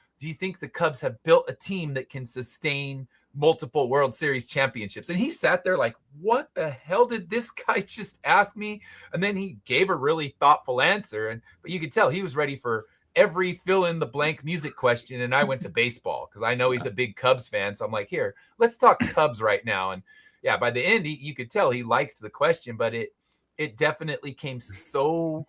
have built a team that can sustain multiple World Series championships? And he sat there like, what the hell did this guy just ask me? And then he gave a really thoughtful answer. But you could tell he was ready for every fill in the blank music question. And I went to baseball because I know he's a big Cubs fan. So I'm like, here, let's talk Cubs right now. And yeah, by the end, you could tell he liked the question, but it definitely came so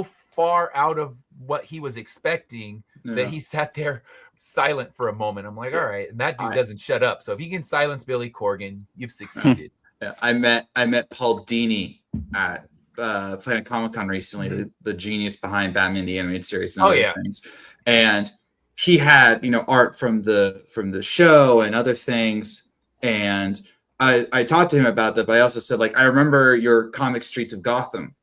far out of what he was expecting that he sat there silent for a moment. I'm like, all right. And that dude doesn't shut up. So if you can silence Billy Corgan, you've succeeded. Yeah, I met Paul Dini at Planet Comic-Con recently, the genius behind Batman the Animated Series and other things. And he had, art from the show and other things. And I talked to him about that, but I also said, like, I remember your comic Streets of Gotham,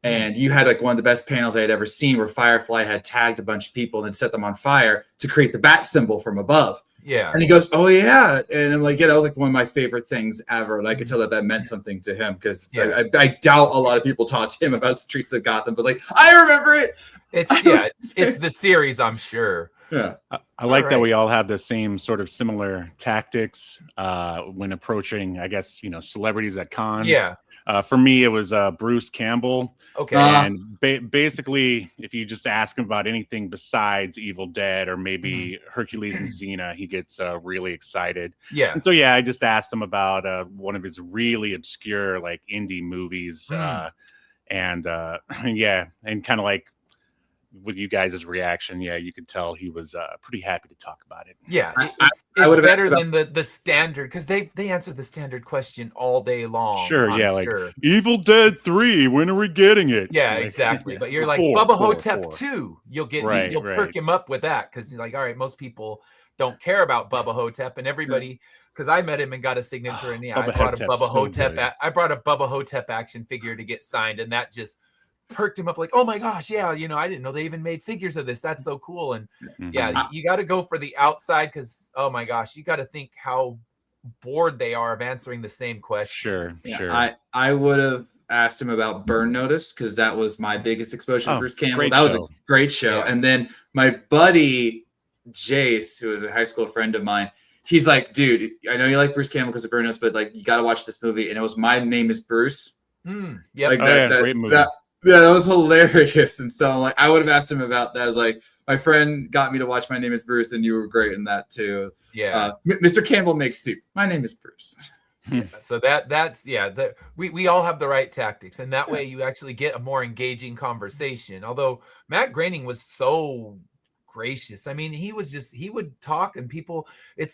and you had like one of the best panels I had ever seen where Firefly had tagged a bunch of people and then set them on fire to create the bat symbol from above. Yeah. And he goes, oh, yeah. And I'm like, yeah, that was like one of my favorite things ever. And I could tell that meant something to him because I doubt a lot of people talked to him about Streets of Gotham, but like, I remember it. It's the series, I'm sure. Yeah, I like that we all have the same sort of similar tactics when approaching, I guess, celebrities at cons. Yeah. For me, it was Bruce Campbell. Okay. And basically, if you just ask him about anything besides Evil Dead or maybe Hercules and Xena, he gets really excited. Yeah. And so, yeah, I just asked him about one of his really obscure, like, indie movies. And yeah, and kind of like with you guys' reaction, yeah, you could tell he was pretty happy to talk about it. Yeah, it's would've better asked than the standard, because they answer the standard question all day long. Sure, I'm yeah, like sure. Evil Dead 3, when are we getting it? Yeah, Like, exactly. yeah. But you're like Four, Bubba four, Hotep four. 2. You'll get Right, you'll right. perk him up with that, because you're like, all right, most people don't care about Bubba Hotep, and everybody, because I met him and got a signature, and yeah, Bubba I brought a Hotep's Bubba so Hotep. good. I brought a Bubba Hotep action figure to get signed, and that just perked him up. Like, oh my gosh, yeah, I didn't know they even made figures of this. That's so cool. And yeah, Mhm. you got to go for the outside, because oh my gosh, you got to think how bored they are of answering the same question. Sure, sure. I would have asked him about Burn Notice, because that was my biggest exposure to Bruce Campbell. great That was show. a great show. Yeah. And then my buddy Jace, who is a high school friend of mine, he's like, dude, I know you like Bruce Campbell because of Burn Notice, but like, you got to watch this movie. And it was My Name is Bruce. Yep. Like Great movie. Yeah, that was hilarious. And so like, I would have asked him about that. I was like, my friend got me to watch My Name is Bruce, and you were great in that too. Yeah. Mr. Campbell makes soup. My name is Bruce. So that's we all have the right tactics, and that way you actually get a more engaging conversation. Although Matt Groening was so gracious. I mean, he would talk, and people,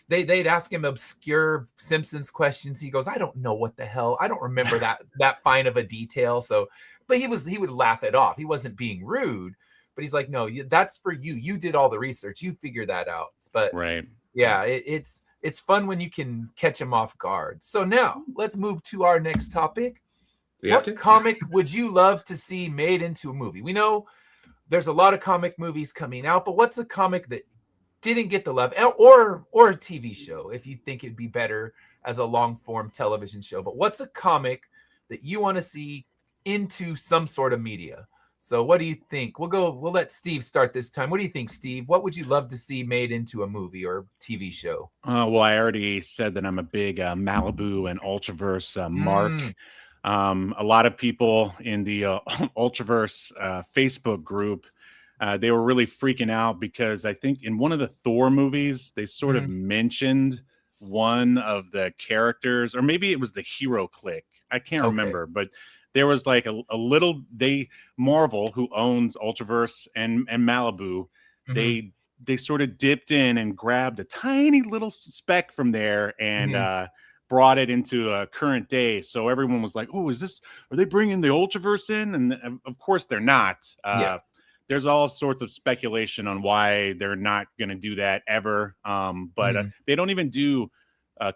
they'd ask him obscure Simpsons questions. He goes, I don't know what the hell. I don't remember that fine of a detail. So, but he would laugh it off. He wasn't being rude, but he's like, no, that's for you. You did all the research. You figured that out. But Right. yeah, it's fun when you can catch them off guard. So now let's move to our next topic. What comic would you love to see made into a movie? We know there's a lot of comic movies coming out, but what's a comic that didn't get the love, or a TV show, if you think it'd be better as a long form television show? But what's a comic that you want to see into some sort of media? So what do you think? We'll let Steve start this time. What do you think, Steve? What would you love to see made into a movie or TV show? Well, I already said that I'm a big Malibu and Ultraverse mark. A lot of people in the Ultraverse Facebook group, they were really freaking out because I think in one of the Thor movies, they sort of mentioned one of the characters, or maybe it was the Hero Click. I can't remember, but there was like a little, Marvel, who owns Ultraverse and Malibu, they sort of dipped in and grabbed a tiny little speck from there and brought it into a current day. So everyone was like, oh, are they bringing the Ultraverse in? And of course they're not. There's all sorts of speculation on why they're not going to do that ever. But they don't even do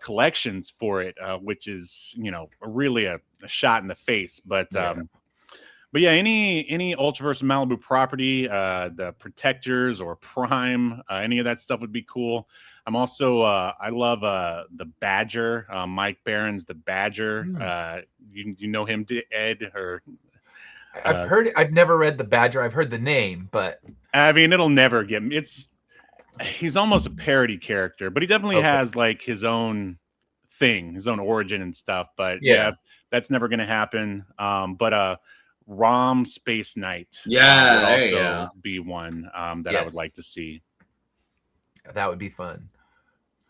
collections for it, which is, really a shot in the face. But yeah, any Ultraverse Malibu property, the Protectors or Prime, any of that stuff would be cool. I'm also I love the Badger, Mike Barron's The Badger. You know him, Ed? Or I've heard it. I've never read The Badger. I've heard the name, but I mean, it'll never get. He's almost a parody character, but he definitely has like his own thing, his own origin and stuff. But yeah, that's never going to happen. But Rom Space Knight, would also be one that I would like to see. That would be fun.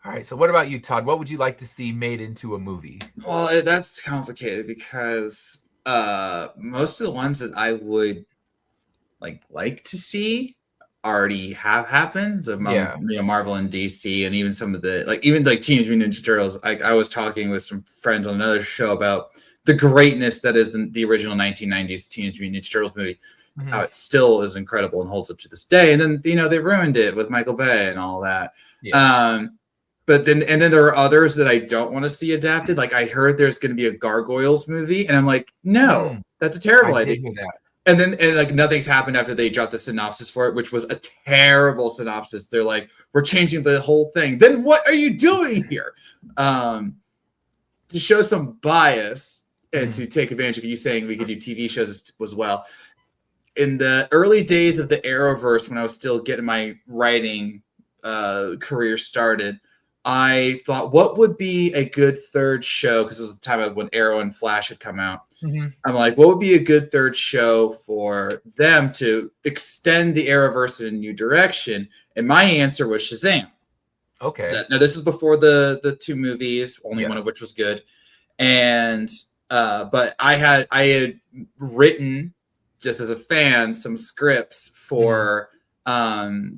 All right. So what about you, Todd? What would you like to see made into a movie? Well, that's complicated because most of the ones that I would like to see already have happened. So, Marvel and DC, and even some of the even Teenage Mutant Ninja Turtles. I was talking with some friends on another show about the greatness that is the original 1990s Teenage Mutant Ninja Turtles movie. How it still is incredible and holds up to this day. And then they ruined it with Michael Bay and all that. But then there are others that I don't want to see adapted. Like I heard there's going to be a Gargoyles movie, and I'm like, no, that's a terrible idea. And then nothing's happened after they dropped the synopsis for it, which was a terrible synopsis. They're like, we're changing the whole thing. Then what are you doing here? To show some bias and to take advantage of you saying we could do TV shows as well. In the early days of the Arrowverse, when I was still getting my writing career started, I thought, what would be a good third show? Because it was the time of when Arrow and Flash had come out. Mhm. I'm like, what would be a good third show for them to extend the Arrowverse in a new direction? And my answer was Shazam. Okay. Now, this is before the two movies, only Yeah. one of which was good. And but I had written, just as a fan, some scripts for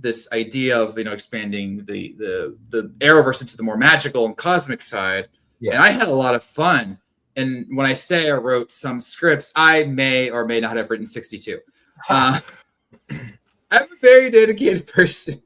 this idea of expanding the Arrowverse into the more magical and cosmic side. Yeah. And I had a lot of fun. And when I say I wrote some scripts, I may or may not have written 62. I'm a very dedicated person,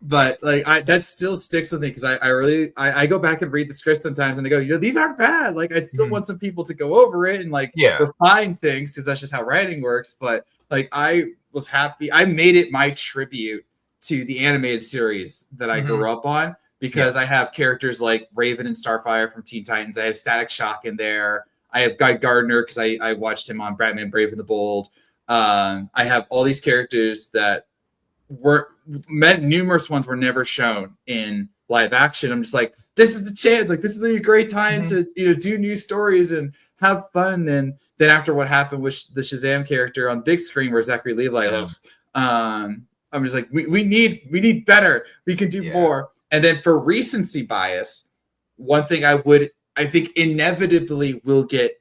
but that still sticks with me because I go back and read the script sometimes and I go, these aren't bad. Like, I still want some people to go over it and refine things because that's just how writing works. But I was happy. I made it my tribute to the animated series that I grew up on. Because I have characters like Raven and Starfire from Teen Titans. I have Static Shock in there. I have Guy Gardner because I watched him on Batman Brave and the Bold. I have all these characters that numerous ones were never shown in live action. I'm just like, this is the chance. Like, this is a great time to do new stories and have fun. And then after what happened with the Shazam character on the big screen where Zachary Levi lives, I'm just like, we need better. We can do more. And then for recency bias, one thing I think inevitably will get,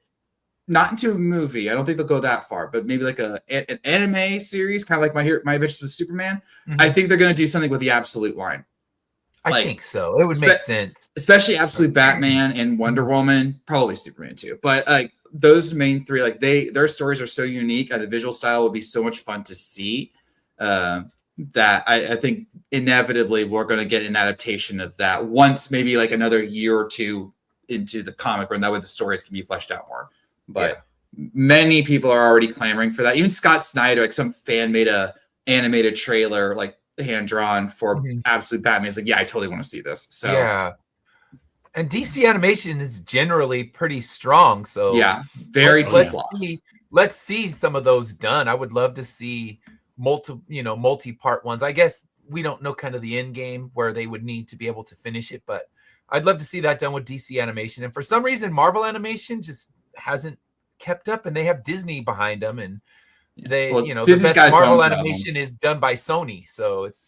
not into a movie. I don't think they'll go that far, but maybe like an anime series, kind of like My Adventures with Superman. I think they're going to do something with the Absolute line. I think so. It would make sense. Especially Absolute Batman and Wonder Woman, probably Superman too. But those main three, their stories are so unique, and the visual style will be so much fun to see. That I think inevitably we're going to get an adaptation of that once maybe another year or two into the comic run. That way the stories can be fleshed out more. But many people are already clamoring for that. Even Scott Snyder, some fan made a animated trailer, hand drawn for Absolute Batman. He's like, I totally want to see this. So yeah. And DC animation is generally pretty strong. So very let's see some of those done. I would love to see multi-part ones. I guess we don't know kind of the end game where they would need to be able to finish it, but I'd love to see that done with DC animation. And for some reason, Marvel animation just hasn't kept up, and they have Disney behind them, and the best Marvel animation is done by Sony. So it's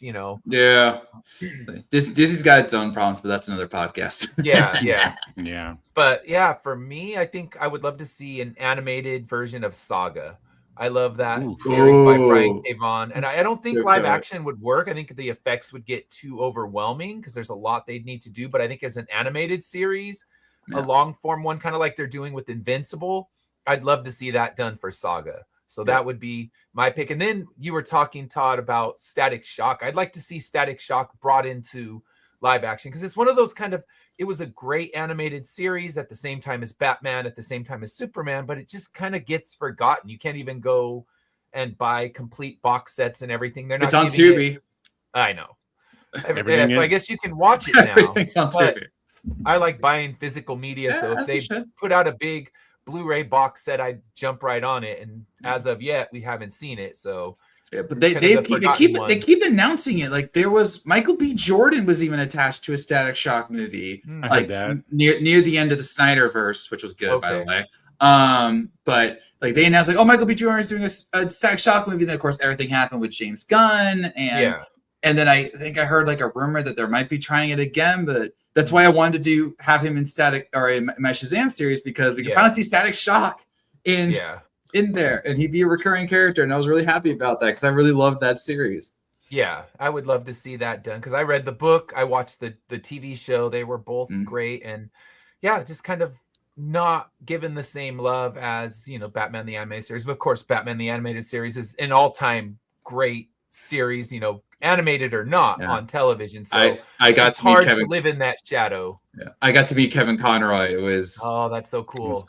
Disney's got its own problems, but that's another podcast. yeah. But for me, I think I would love to see an animated version of Saga. I love that series by Brian K. Vaughan. And I don't think live action would work. I think the effects would get too overwhelming because there's a lot they'd need to do. But I think as an animated series, a long form one, kind of like they're doing with Invincible, I'd love to see that done for Saga. So that would be my pick. And then you were talking, Todd, about Static Shock. I'd like to see Static Shock brought into live action because it's one of those it was a great animated series at the same time as Batman, at the same time as Superman, but it just kind of gets forgotten. You can't even go and buy complete box sets and everything. It's on Tubi. I know. So I guess you can watch it now. It's on Tubi. I like buying physical media, so if they put out a big Blu-ray box set, I'd jump right on it. And as of yet, we haven't seen it. So but they keep announcing it. There was Michael B. Jordan was even attached to a Static Shock movie, near the end of the Snyderverse, which was good by the way. But they announced Michael B. Jordan is doing a Static Shock movie. And then of course everything happened with James Gunn, and then I think I heard a rumor that there might be trying it again, but that's why I wanted to have him in Static or in my Shazam series because we can finally see Static Shock in there, and he'd be a recurring character, and I was really happy about that because I really loved that series. Yeah, I would love to see that done because I read the book, I watched the TV show, they were both great, and just kind of not given the same love as Batman the Animated Series. But of course, Batman the Animated Series is an all-time great series, animated or not on television. So I got it's to meet hard Kevin. to live in that shadow. I got to meet Kevin Conroy. It was that's so cool.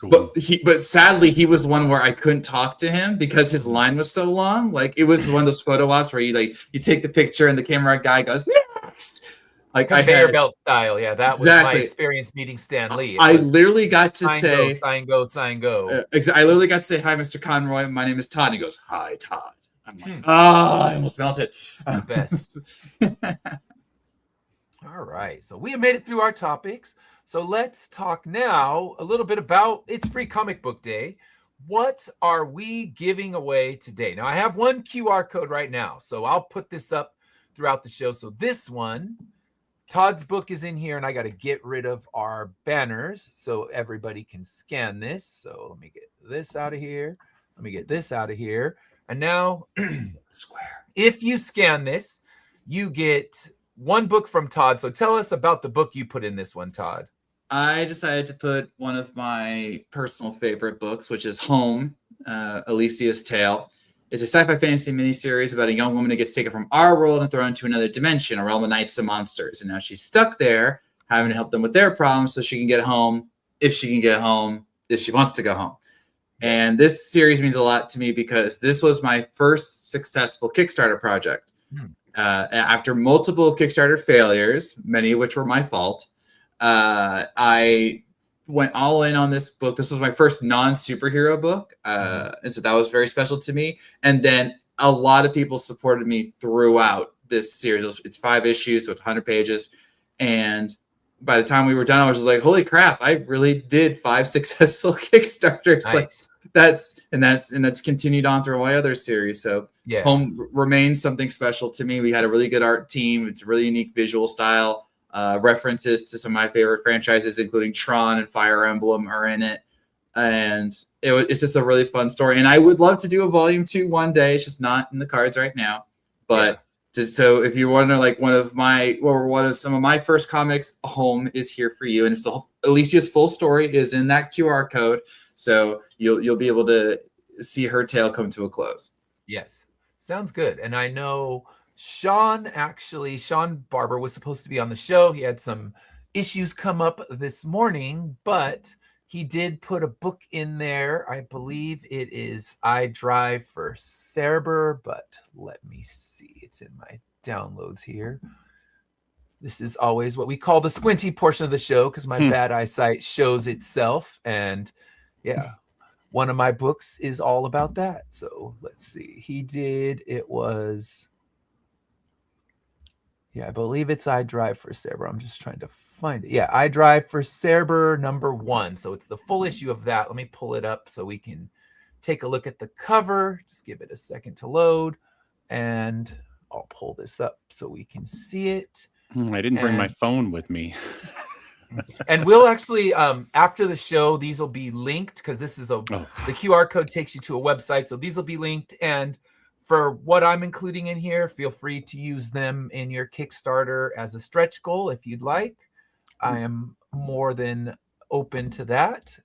But sadly he was one where I couldn't talk to him because his line was so long. It was one of those photo ops where you take the picture and the camera guy goes next. Conveyor belt style. Yeah, that was my experience meeting Stan Lee. I literally got to say sign go. I literally got to say, hi, Mr. Conroy. My name is Todd. And he goes, hi, Todd. I'm like, I almost melted. The best. All right. So we have made it through our topics. So let's talk now a little bit about it's Free Comic Book Day. What are we giving away today? Now, I have one QR code right now, so I'll put this up throughout the show. So this one, Todd's book is in here, and I got to get rid of our banners so everybody can scan this. So let me get this out of here. Let me get this out of here. And now, Square. if you scan this, you get one book from Todd. So tell us about the book you put in this one, Todd. I decided to put one of my personal favorite books, which is Home, Alicia's Tale. It's a sci-fi fantasy miniseries about a young woman who gets taken from our world and thrown into another dimension, a realm of knights and monsters. And now she's stuck there, having to help them with their problems so she can get home, if she can get home, if she wants to go home. And this series means a lot to me because this was my first successful Kickstarter project. After multiple Kickstarter failures, many of which were my fault, I went all in on this book. This was my first non-superhero book. And so that was very special to me. And then a lot of people supported me throughout this series. It's 5 issues, so it's 100 pages. And by the time we were done, I was just like, holy crap, I really did 5 successful Kickstarters. Nice. Like that's continued on through my other series. So Yeah. Home remains something special to me. We had a really good art team. It's a really unique visual style. References to some of my favorite franchises, including Tron and Fire Emblem, are in it. And it's just a really fun story. And I would love to do a volume 2 one day. It's just not in the cards right now. But so if you wonder, like one of some of my first comics, Home, is here for you. And it's Alicia's full story is in that QR code. So you'll be able to see her tale come to a close. Yes. Sounds good. And I know Sean Barber was supposed to be on the show. He had some issues come up this morning, but he did put a book in there. I believe it is I Drive for Cerber, but let me see. It's in my downloads here. This is always what we call the squinty portion of the show because my bad eyesight shows itself. And yeah, one of my books is all about that. So let's see. I believe it's I Drive for Cerber. I'm just trying to find it. Yeah, I Drive for Cerber #1. So it's the full issue of that. Let me pull it up so we can take a look at the cover. Just give it a second to load. And I'll pull this up so we can see it. I didn't bring my phone with me. And we'll actually, after the show, these will be linked because this is the QR code takes you to a website. So these will be linked. And for what I'm including in here, feel free to use them in your Kickstarter as a stretch goal if you'd like. I am more than open to that.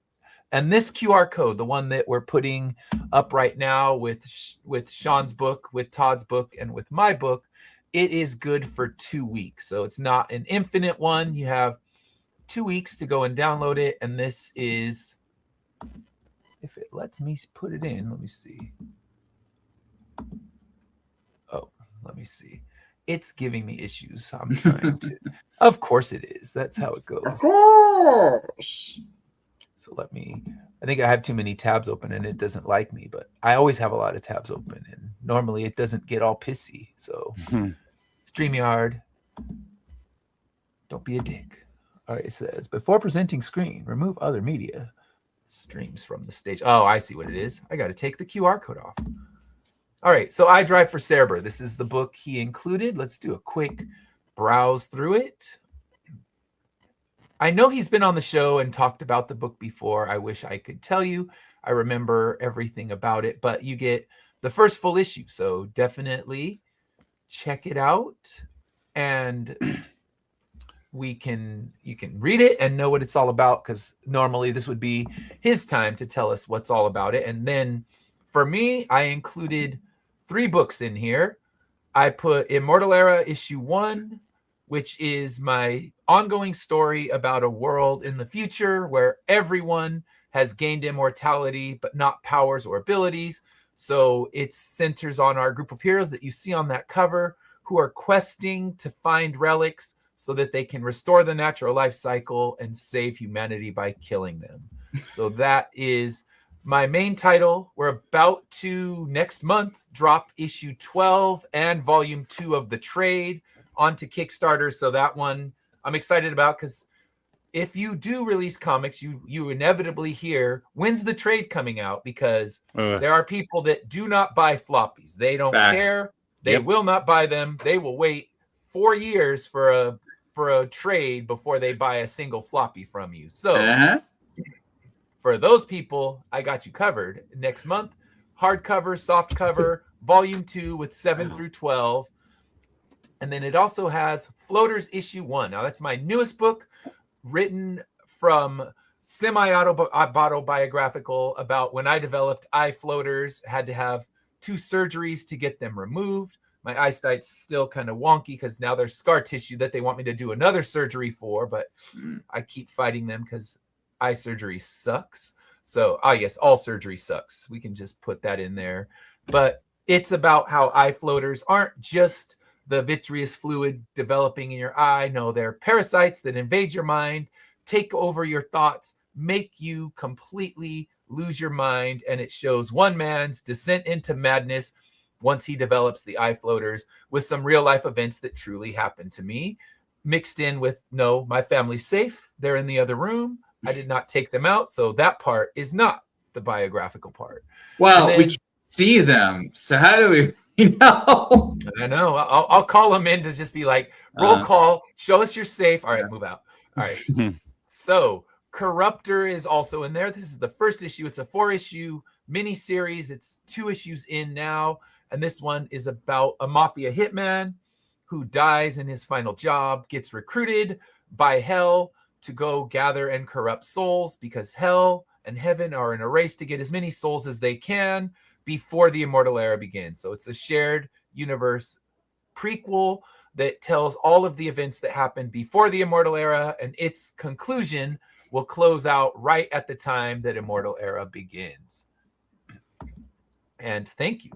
And this QR code, the one that we're putting up right now with Sean's book, with Todd's book, and with my book, it is good for 2 weeks. So it's not an infinite one. You have 2 weeks to go and download it. And this is, if it lets me put it in, let me see. Oh, let me see. It's giving me issues. I'm trying to. Of course it is. That's how it goes. Of course. So I think I have too many tabs open and it doesn't like me, but I always have a lot of tabs open and normally it doesn't get all pissy. So StreamYard, don't be a dick. All right, it says, before presenting screen, remove other media streams from the stage. Oh, I see what it is. I got to take the QR code off. All right, so I Drive for Cerber. This is the book he included. Let's do a quick browse through it. I know he's been on the show and talked about the book before. I wish I could tell you. I remember everything about it, but you get the first full issue. So definitely check it out. And you can read it and know what it's all about, because normally this would be his time to tell us what's all about it. And then for me, I included 3 books in here. I put Immortal Era issue 1, which is my ongoing story about a world in the future where everyone has gained immortality, but not powers or abilities. So it centers on our group of heroes that you see on that cover who are questing to find relics so that they can restore the natural life cycle and save humanity by killing them. So that is my main title. We're about to next month drop issue 12 and volume 2 of The Trade. onto Kickstarter. So that one I'm excited about, because if you do release comics, you inevitably hear, when's the trade coming out? Because there are people that do not buy floppies. They don't Facts. care. They will not buy them. They will wait 4 years for a trade before they buy a single floppy from you. So for those people, I got you covered. Next month, hardcover, soft cover, volume 2 with 7 through 12. And then it also has Floaters issue 1. Now that's my newest book, written from semi-autobiographical about when I developed eye floaters. Had to have 2 surgeries to get them removed. My eyesight's still kind of wonky because now there's scar tissue that they want me to do another surgery for, but I keep fighting them because eye surgery sucks. So, yes, all surgery sucks. We can just put that in there. But it's about how eye floaters aren't just the vitreous fluid developing in your eye. No, they're parasites that invade your mind, take over your thoughts, make you completely lose your mind. And it shows one man's descent into madness once he develops the eye floaters, with some real life events that truly happened to me, mixed in with, no, my family's safe. They're in the other room. I did not take them out. So that part is not the biographical part. Well, we can't see them. So how do we know? I know. I'll call them in to just be like, roll call, show us you're safe. All right, move out. All right. So Corruptor is also in there. This is the first issue. It's a 4-issue mini series. It's 2 issues in now. And this one is about a mafia hitman who dies in his final job, gets recruited by hell to go gather and corrupt souls, because hell and heaven are in a race to get as many souls as they can before the immortal era begins. So it's a shared universe prequel that tells all of the events that happened before the immortal era, and its conclusion will close out right at the time that immortal era begins. And thank you.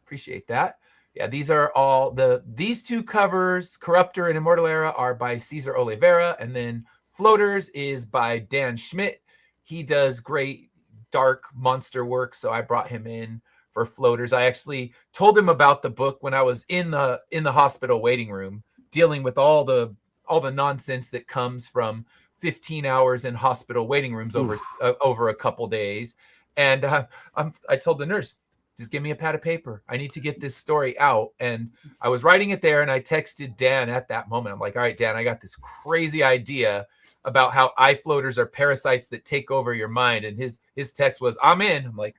Appreciate that. Yeah, these are all these 2 covers, Corruptor and Immortal Era, are by Cesar Oliveira, and then Floaters is by Dan Schmidt. He does great dark monster work, so I brought him in for Floaters. I actually told him about the book when I was in the hospital waiting room, dealing with all the nonsense that comes from 15 hours in hospital waiting rooms over a couple days. And I told the nurse, just give me a pad of paper. I need to get this story out. And I was writing it there, and I texted Dan at that moment. I'm like, all right, Dan, I got this crazy idea about how eye floaters are parasites that take over your mind. And his text was, I'm in. I'm like,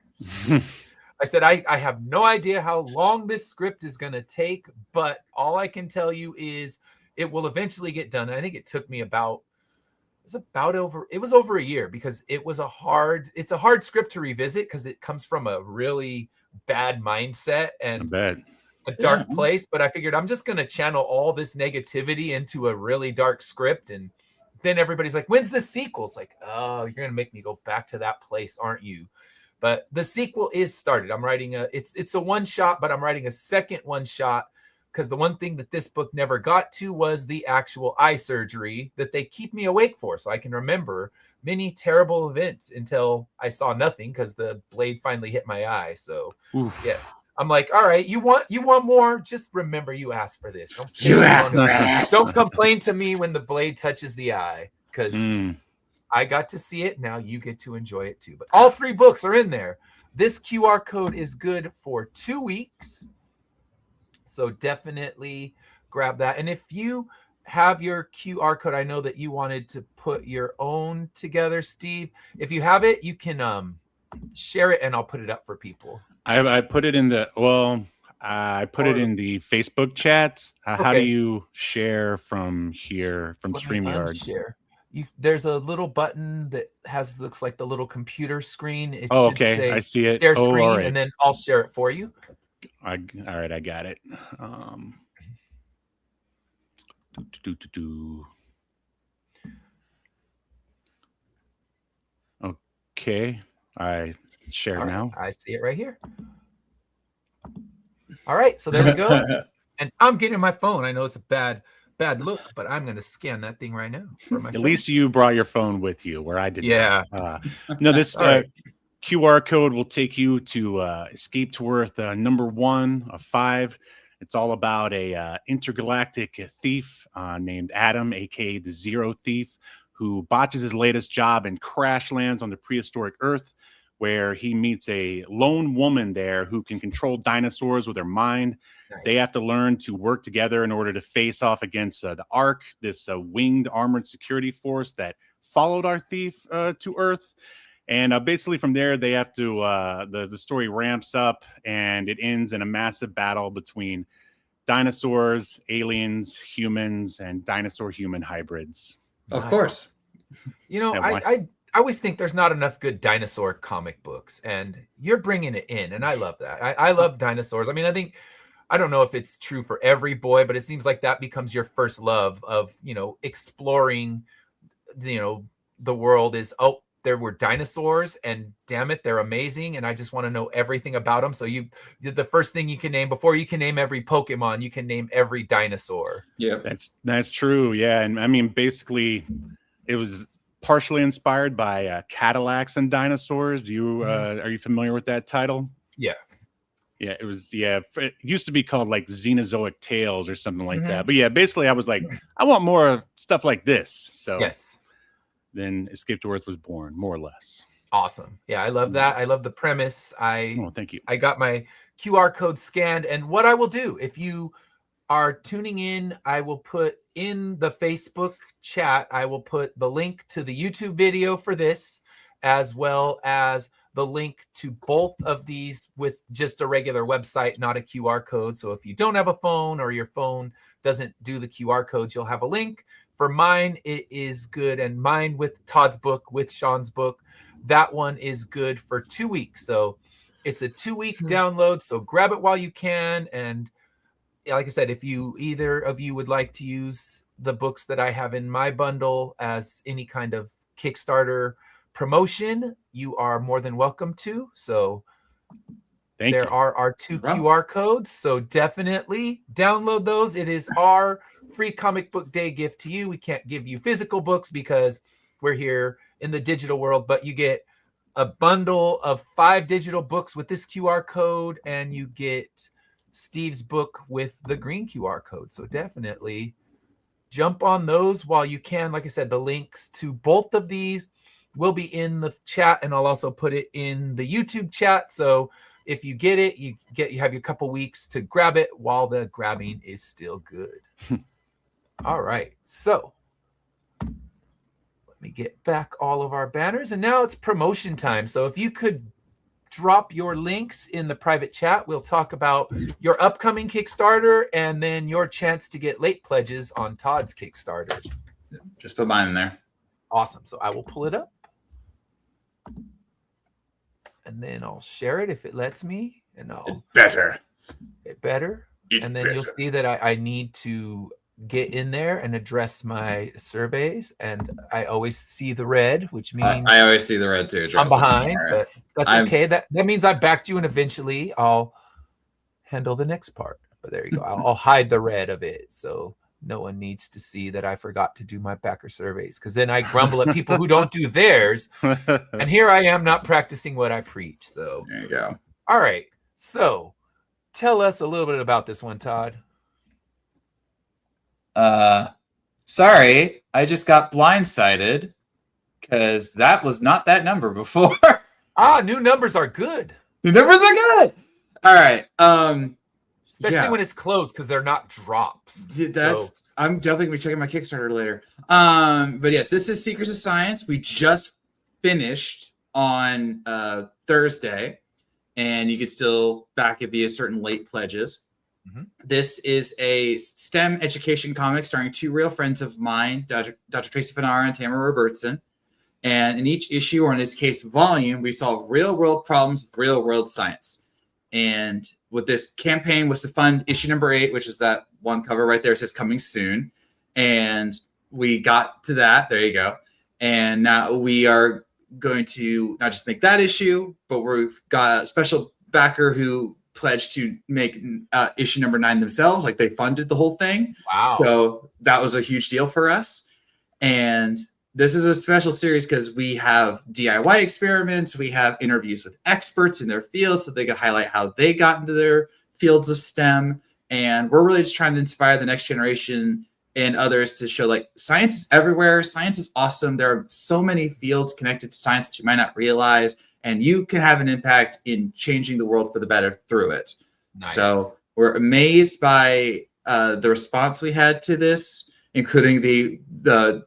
I said, I have no idea how long this script is going to take, but all I can tell you is it will eventually get done. And I think it took me over a year, because it's a hard script to revisit, because it comes from a really bad mindset and a dark place. But I figured I'm just going to channel all this negativity into a really dark script. And then everybody's like, when's the sequel? It's like, oh, you're going to make me go back to that place, aren't you? But the sequel is started. I'm writing it's a one-shot, but I'm writing a second one-shot, because the one thing that this book never got to was the actual eye surgery that they keep me awake for, so I can remember many terrible events until I saw nothing, because the blade finally hit my eye. So yes, I'm like, all right, you want more? Just remember you asked for this. Don't complain to me when the blade touches the eye, because I got to see it. Now you get to enjoy it too. But all 3 books are in there. This QR code is good for 2 weeks. So definitely grab that. And if you have your QR code, I know that you wanted to put your own together, Steve. If you have it, you can share it, and I'll put it up for people. I put it in the it in the Facebook chat. How do you share from here, from StreamYard? Share. There's a little button that looks like the little computer screen. It should say, I see it. Share screen, and then I'll share it for you. All right, I got it. Okay, I share now. I see it right here. All right, so there we go. And I'm getting my phone. I know it's a bad look, but I'm going to scan that thing right now for myself. At least you brought your phone with you, where I did. Yeah. No, this QR code will take you to Escape to Earth #1 of 5. It's all about a intergalactic thief named Adam, aka the Zero Thief, who botches his latest job and crash lands on the prehistoric Earth, where he meets a lone woman there who can control dinosaurs with her mind. Nice. They have to learn to work together in order to face off against the Ark, this winged armored security force that followed our thief to Earth. And basically from there, they have to, the story ramps up and it ends in a massive battle between dinosaurs, aliens, humans, and dinosaur-human hybrids. Of Nice. course. You know, Yeah, why? I always think there's not enough good dinosaur comic books, and you're bringing it in, and I love that. I love dinosaurs. I mean, I don't know if it's true for every boy, but it seems like that becomes your first love of, you know, exploring, you know, the world is, oh, there were dinosaurs and damn it, they're amazing. And I just want to know everything about them. So the first thing you can name before you can name every Pokemon, you can name every dinosaur. Yeah. That's true. Yeah. And I mean, basically it was partially inspired by Cadillacs and Dinosaurs. Are you familiar with that title? Yeah. Yeah, it was. Yeah, it used to be called like Xenozoic Tales or something like that. But yeah, basically, I was like, I want more stuff like this. So Yes. Then Escape to Earth was born, more or less. Awesome. Yeah, I love that. I love the premise. Oh, thank you. I got my QR code scanned, and what I will do, if you are tuning in, I will put in the Facebook chat, I will put the link to the YouTube video for this, as well as the link to both of these with just a regular website, not a QR code. So if you don't have a phone or your phone doesn't do the QR codes, you'll have a link. For mine, it is good. And mine with Todd's book, with Sean's book, that one is good for 2 weeks. So it's a 2-week download. So grab it while you can. And like I said, if you either of you would like to use the books that I have in my bundle as any kind of Kickstarter promotion, you are more than welcome to. So Thank there you. are our 2 Right. QR codes. So definitely download those. It is our free comic book day gift to you. We can't give you physical books because we're here in the digital world, but you get a bundle of 5 digital books with this QR code, and you get Steve's book with the green QR code. So definitely jump on those while you can. Like I said, the links to both of these will be in the chat, and I'll also put it in the YouTube chat. So if you get it, you have your couple weeks to grab it while the grabbing is still good. All right, so let me get back all of our banners, and now it's promotion time. So if you could drop your links in the private chat, we'll talk about your upcoming Kickstarter and then your chance to get late pledges on Todd's Kickstarter. Just put mine in there. Awesome. So I will pull it up, and then I'll share it if it lets me, and I'll Better. get better. And then you'll see that I need to get in there and address my surveys, and I always see the red, which means I always see the red too. I'm behind, All right. but that's I'm- okay. That means I backed you, and eventually I'll handle the next part. But there you go. I'll hide the red of it, so no one needs to see that I forgot to do my backer surveys, because then I grumble at people who don't do theirs, and here I am not practicing what I preach. So, There you go. all right. So, tell us a little bit about this one, Todd. Sorry, I just got blindsided because that was not that number before. New numbers are good, The numbers are good. All right. especially Yeah. when it's closed because they're not drops. Yeah, So- I'm definitely gonna be checking my Kickstarter later. But yes, this is Secrets of Science. We just finished on Thursday, and you could still back it via certain late pledges. Mhm. This is a STEM education comic starring 2 real friends of mine, Dr. Tracy Fanara and Tamara Robertson. And in each issue, or in this case, volume, we solve real world problems with real world science. And with this campaign was to fund issue number 8, which is that one cover right there. It says coming soon. And we got to that. There you go. And now we are going to not just make that issue, but we've got a special backer who pledged to make issue number 9 themselves. Like, they funded the whole thing. Wow. So that was a huge deal for us. And this is a special series because we have DIY experiments. We have interviews with experts in their fields so they can highlight how they got into their fields of STEM. And we're really just trying to inspire the next generation and others to show like science is everywhere. Science is awesome. There are so many fields connected to science that you might not realize, and you can have an impact in changing the world for the better through it. Nice. So we're amazed by the response we had to this, including the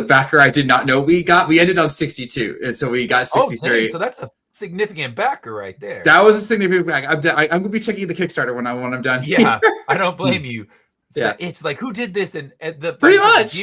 backer I did not know we got. We ended on 62, and so we got 63. dang, so that's a significant backer right there. That was a significant back. I'm going to be checking the Kickstarter when I'm done. Yeah, I don't blame you. Yeah. It's like, who did this? And the Pretty much.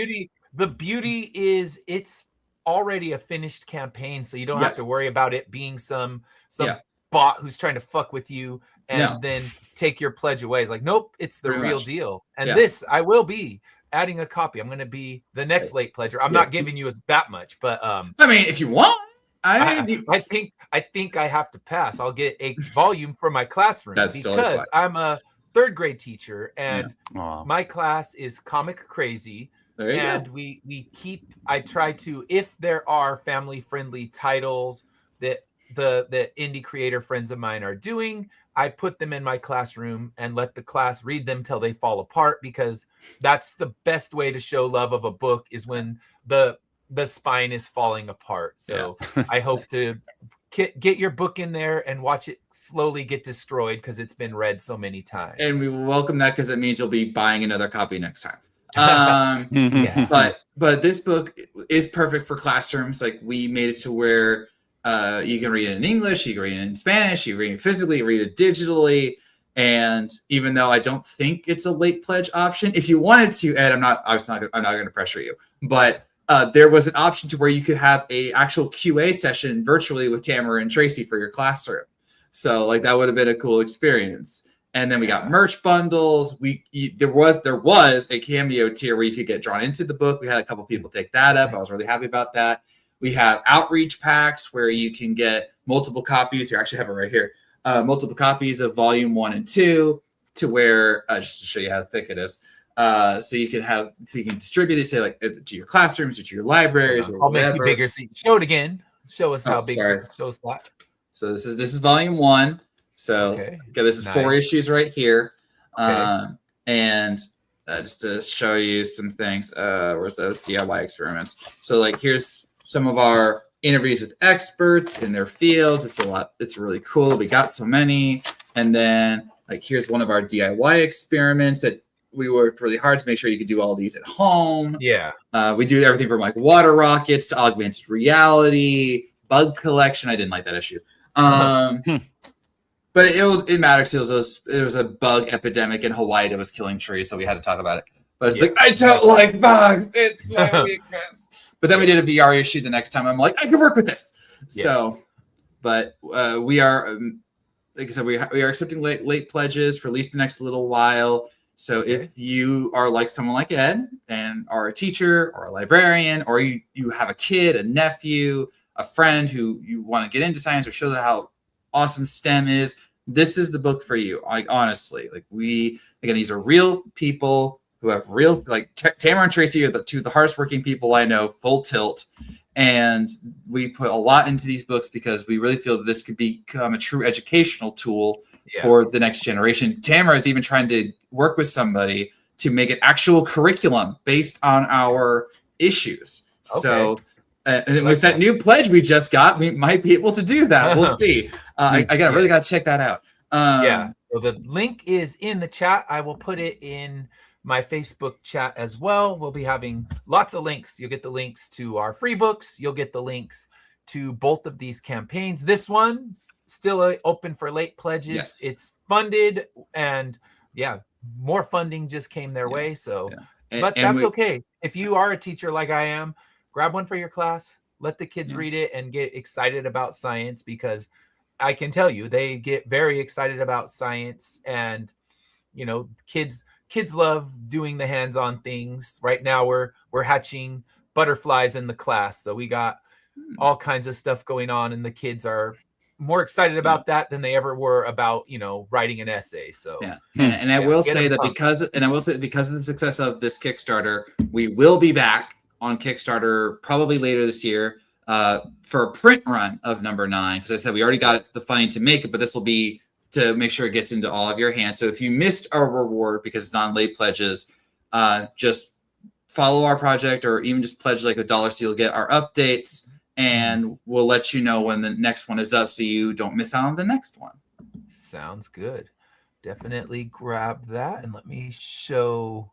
the beauty is it's already a finished campaign, so you don't have Yes. to worry about it being some Yeah. bot who's trying to fuck with you and No. then take your pledge away. It's like, nope, it's the Pretty real much. deal. And Yeah. this, I will be adding a copy. I'm going to be the next late pledger. I'm Yeah. not giving you as that much, but I mean, if you want, I think I have to pass. I'll get a volume for my classroom That's totally because fine. I'm a third grade teacher and Aw. my class is comic crazy. there you And go. I try to, if there are family friendly titles that the indie creator friends of mine are doing, I put them in my classroom and let the class read them till they fall apart, because that's the best way to show love of a book, is when the spine is falling apart. So I hope to get your book in there and watch it slowly get destroyed because it's been read so many times. And we will welcome that because it means you'll be buying another copy next time. Yeah. But this book is perfect for classrooms. Like, we made it to where you can read it in English, you can read it in Spanish, you can read it physically, read it digitally. And even though I don't think it's a late pledge option, if you wanted to, Ed, I'm not going to pressure you, but there was an option to where you could have a actual QA session virtually with Tamara and Tracy for your classroom. So like, that would have been a cool experience. And then we got merch bundles. There was a Cameo tier where you could get drawn into the book. We had a couple people take that up. I was really happy about that. We have outreach packs where you can get multiple copies. Here, I actually have it right here. Multiple copies of volume 1 and 2, to where just to show you how thick it is. So you can distribute it, say like to your classrooms or to your libraries or I'll make whatever. you bigger. So show it again. Show us how big. sorry. Show us that. So this is volume 1. So Okay. this is 4 Nice. issues right here. Okay. And just to show you some things, where's those DIY experiments? So like, here's some of our interviews with experts in their fields. It's really cool. We got so many. And then like, here's one of our DIY experiments that we worked really hard to make sure you could do all these at home. Yeah. We do everything from like water rockets to augmented reality, bug collection. I didn't like that issue. But it mattered because it was a bug epidemic in Hawaii that was killing trees, so we had to talk about it. But it's like, I don't like bugs. It's my weakness. But then we did a VR issue the next time. I'm like, I can work with this. Yes. So, but we are, like I said, we are accepting late pledges for at least the next little while. So if you are like someone like Ed and are a teacher or a librarian, or you have a kid, a nephew, a friend who you want to get into science or show them how awesome STEM is, this is the book for you. Like, honestly, like, these are real people who have real, like Tamara and Tracy are the two of the hardest working people I know, full tilt. And we put a lot into these books because we really feel that this could become a true educational tool for the next generation. Tamara is even trying to work with somebody to make an actual curriculum based on our issues. Okay. So and with that new pledge we just got, we might be able to do that. We'll see. I really got to check that out. So the link is in the chat. I will put it in my Facebook chat as well. We'll be having lots of links. You'll get the links to our free books. You'll get the links to both of these campaigns. This one still open for late pledges. Yes. It's funded, and more funding just came their way. So, but that's okay. If you are a teacher like I am, grab one for your class. Let the kids read it and get excited about science, because I can tell you they get very excited about science. And kids love doing the hands-on things. Right now we're hatching butterflies in the class, so we got all kinds of stuff going on, and the kids are more excited about that than they ever were about writing an essay. So I will say that because of the success of this Kickstarter, we will be back on Kickstarter probably later this year for a print run of number 9, because I said we already got the funding to make it, but this will be to make sure it gets into all of your hands. So if you missed our reward because it's on late pledges, just follow our project, or even just pledge like $1 so you'll get our updates, and we'll let you know when the next one is up so you don't miss out on the next one. Sounds good. Definitely grab that, and let me show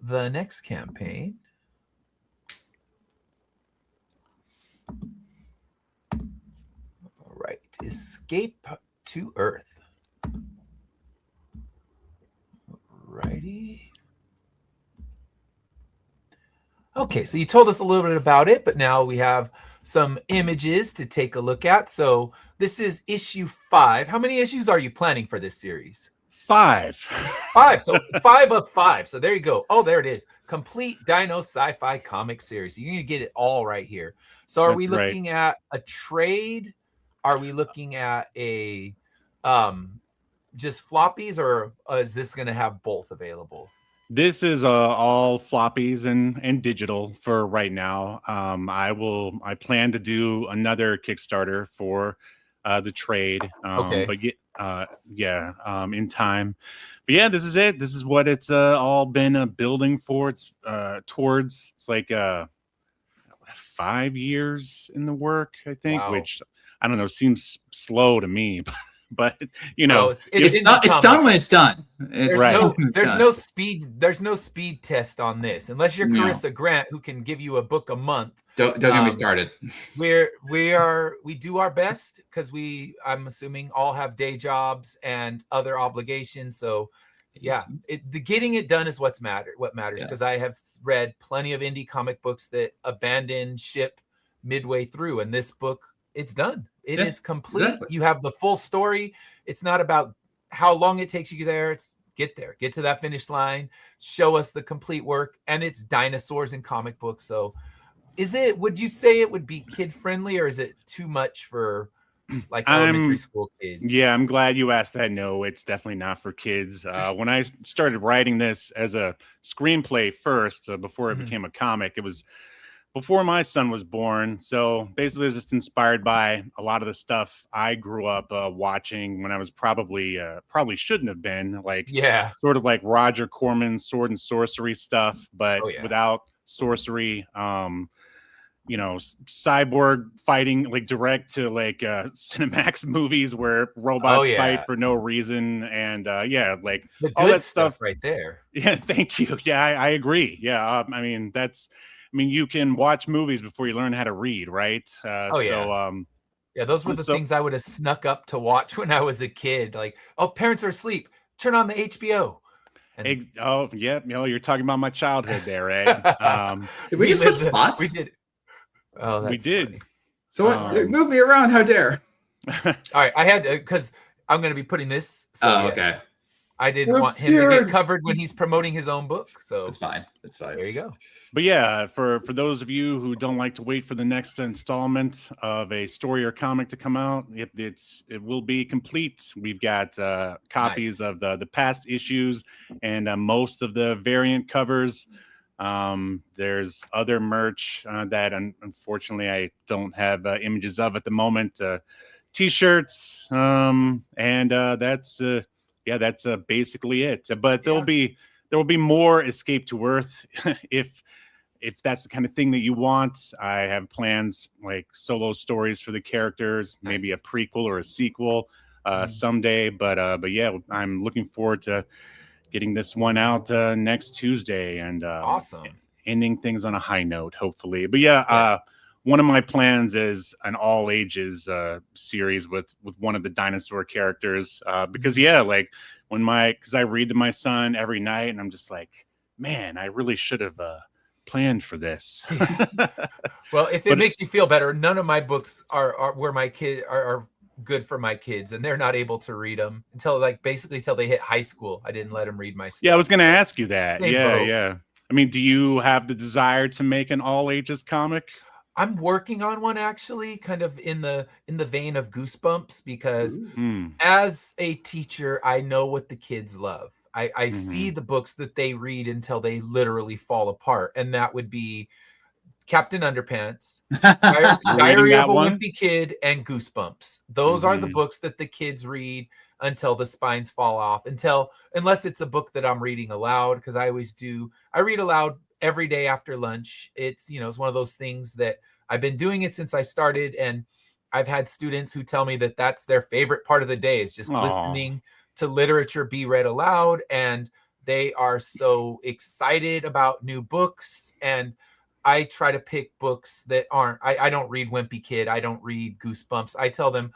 the next campaign. All right, Escape to Earth. Righty. Okay, so you told us a little bit about it, but now we have some images to take a look at. So this is issue 5. How many issues are you planning for this series? 5. 5. So 5 of 5. So there you go. Oh, there it is. Complete Dino Sci-Fi comic series. You're going to get it all right here. So are we looking at a trade? Are we looking at a just floppies, or is this going to have both available? This is all floppies and digital for right now. I plan to do another Kickstarter for the trade. Okay. But in time. But yeah, this is it. This is what it's all been building for. It's towards. It's like 5 years in the work, I think, Wow. which I don't know, seems slow to me, but you know, it's done when it's done. There's no speed test on this unless you're Carissa Grant, who can give you a book a month. Don't get me started. We do our best because I'm assuming all have day jobs and other obligations. So yeah, the getting it done is what matters. Because I have read plenty of indie comic books that abandon ship midway through, and this book, it's done. It is complete. Exactly. You have the full story. It's not about how long it takes you there. It's get there, get to that finish line, show us the complete work, and it's dinosaurs in comic books. So would you say it would be kid friendly, or is it too much for like elementary school kids? Yeah, I'm glad you asked that. No, it's definitely not for kids. When I started writing this as a screenplay first, before it became a comic, it was before my son was born. So basically it's just inspired by a lot of the stuff I grew up watching when I was probably shouldn't have been, like sort of like Roger Corman's sword and sorcery stuff, but without sorcery. Cyborg fighting, like direct to like Cinemax movies where robots fight for no reason, and like the all good that stuff right there. Yeah, thank you. Yeah, I agree. Yeah, you can watch movies before you learn how to read, right? Those were the things I would have snuck up to watch when I was a kid. Like, parents are asleep, turn on the HBO. You're talking about my childhood there, right? Did we just switch spots? We did. Oh, that's we did. Funny. So move me around. How dare? All right, I had to, because I'm going to be putting this. So okay. I didn't want him to get covered when he's promoting his own book. So it's fine. It's fine. There you go. But yeah, for those of you who don't like to wait for the next installment of a story or comic to come out, it will be complete. We've got copies of the past issues and most of the variant covers. There's other merch that unfortunately I don't have images of at the moment. T-shirts, and that's basically it. But there will be more Escape to Earth if that's the kind of thing that you want. I have plans like solo stories for the characters, maybe a prequel or a sequel someday. But I'm looking forward to getting this one out next Tuesday and awesome, ending things on a high note, hopefully. But one of my plans is an all ages series with one of the dinosaur characters because because I read to my son every night and I'm just like, man, I really should have planned for this. Well, if it makes you feel better, none of my books are where my kids are good for my kids, and they're not able to read them until they hit high school. I didn't let them read my stuff. Yeah, I was going to ask you that. Yeah. I mean, do you have the desire to make an all ages comic? I'm working on one, actually, kind of in the vein of Goosebumps, because as a teacher, I know what the kids love. I see the books that they read until they literally fall apart, and that would be Captain Underpants, Reading Diary of that a one? Wimpy Kid, and Goosebumps. Those are the Mhm. books that the kids read until the spines fall off. Unless it's a book that I'm reading aloud, because I always do. I read aloud every day after lunch. It's it's one of those things that I've been doing it since I started, and I've had students who tell me that that's their favorite part of the day is just Aw. listening to literature be read aloud, and they are so excited about new books. And I try to pick books that aren't. I don't read Wimpy Kid. I don't read Goosebumps. I tell them,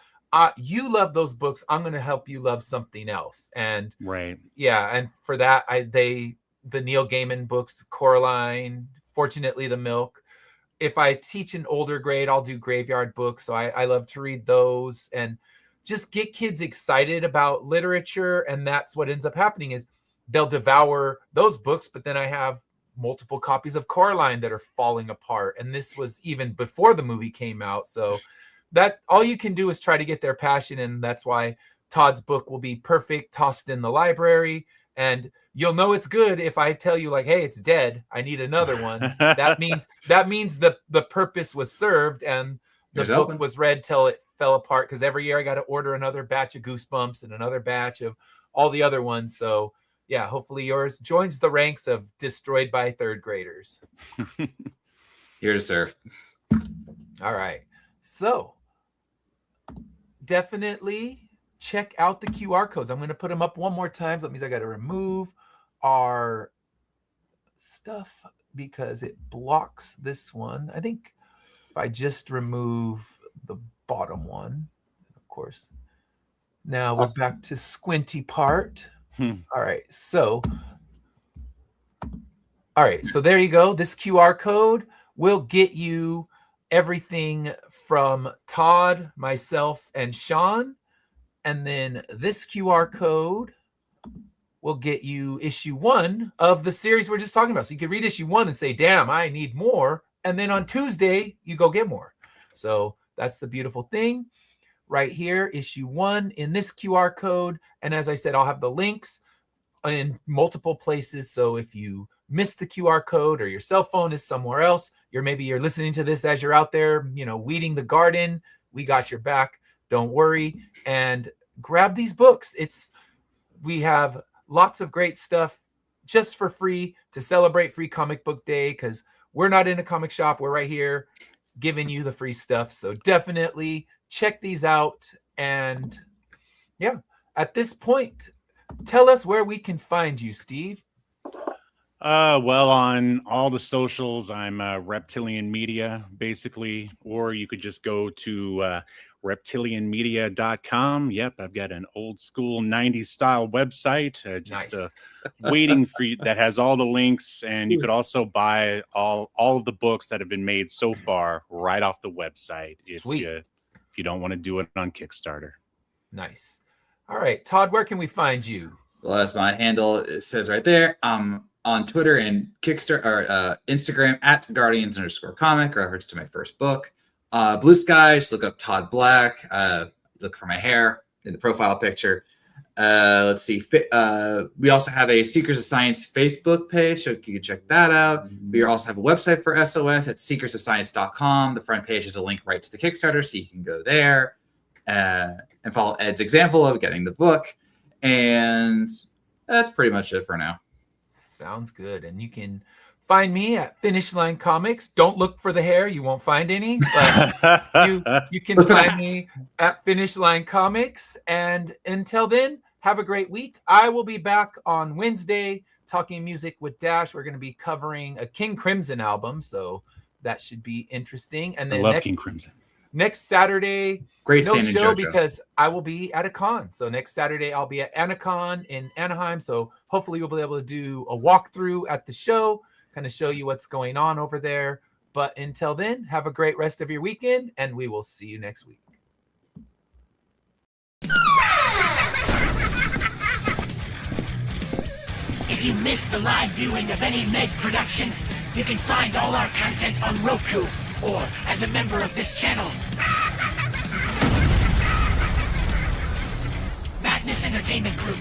you love those books. I'm going to help you love something else. And Right. yeah, and for that, the Neil Gaiman books, Coraline, Fortunately the Milk. If I teach an older grade, I'll do graveyard books. So I love to read those and just get kids excited about literature. And that's what ends up happening is they'll devour those books, but then I have multiple copies of Coraline that are falling apart. And this was even before the movie came out. So that all you can do is try to get their passion. And that's why Todd's book will be perfect, tossed in the library. And you'll know it's good if I tell you like, hey, it's dead. I need another one. That means the purpose was served and the Here's book open. was read till it fell apart. Because every year I got to order another batch of Goosebumps and another batch of all the other ones. So yeah, hopefully yours joins the ranks of destroyed by third graders. Here to serve. All right. So definitely check out the QR codes. I'm going to put them up one more time. So that means I got to remove our stuff because it blocks this one. I think if I just remove the bottom one, of course. Now we're back to squinty part. All right. So there you go. This QR code will get you everything from Todd, myself, and Sean. And then this QR code will get you issue 1 of the series we're just talking about. So you can read issue 1 and say, damn, I need more. And then on Tuesday, you go get more. So that's the beautiful thing right here, issue 1 in this QR code. And as I said, I'll have the links in multiple places. So if you miss the QR code or your cell phone is somewhere else, maybe you're listening to this as you're out there, weeding the garden, we got your back. Don't worry. And grab these books. We have lots of great stuff just for free to celebrate Free Comic Book Day, because we're not in a comic shop. We're right here giving you the free stuff. So definitely check these out. And yeah, at this point, tell us where we can find you, Steve. Well, on all the socials, I'm Reptilian Media, basically, or you could just go to reptilianmedia.com. Yep, I've got an old school 90s style website Nice. waiting for you that has all the links, and you could also buy all of the books that have been made so far right off the website Sweet. if you don't want to do it on Kickstarter. Nice. All right, Todd, where can we find you? Well, that's my handle. It says right there. On Twitter and Kickstarter or Instagram at Guardians_comic, reference to my first book. Blue Sky, just look up Todd Black. Look for my hair in the profile picture. Let's see. We also have a Seekers of Science Facebook page, so you can check that out. We also have a website for SOS at seekersofscience.com. The front page is a link right to the Kickstarter, so you can go there and follow Ed's example of getting the book. And that's pretty much it for now. Sounds good. And you can find me at Finish Line Comics. Don't look for the hair. You won't find any. But you can find me at Finish Line Comics. And until then, have a great week. I will be back on Wednesday talking music with Dash. We're going to be covering a King Crimson album. So that should be interesting. And then I love King Crimson. Next Saturday, Great no stand in show JoJo. because I will be at a con. So next Saturday, I'll be at Anacon in Anaheim. So hopefully we'll be able to do a walkthrough at the show, kind of show you what's going on over there. But until then, have a great rest of your weekend, and we will see you next week. If you missed the live viewing of any Meg production, you can find all our content on Roku or as a member of this channel. Madness Entertainment Group.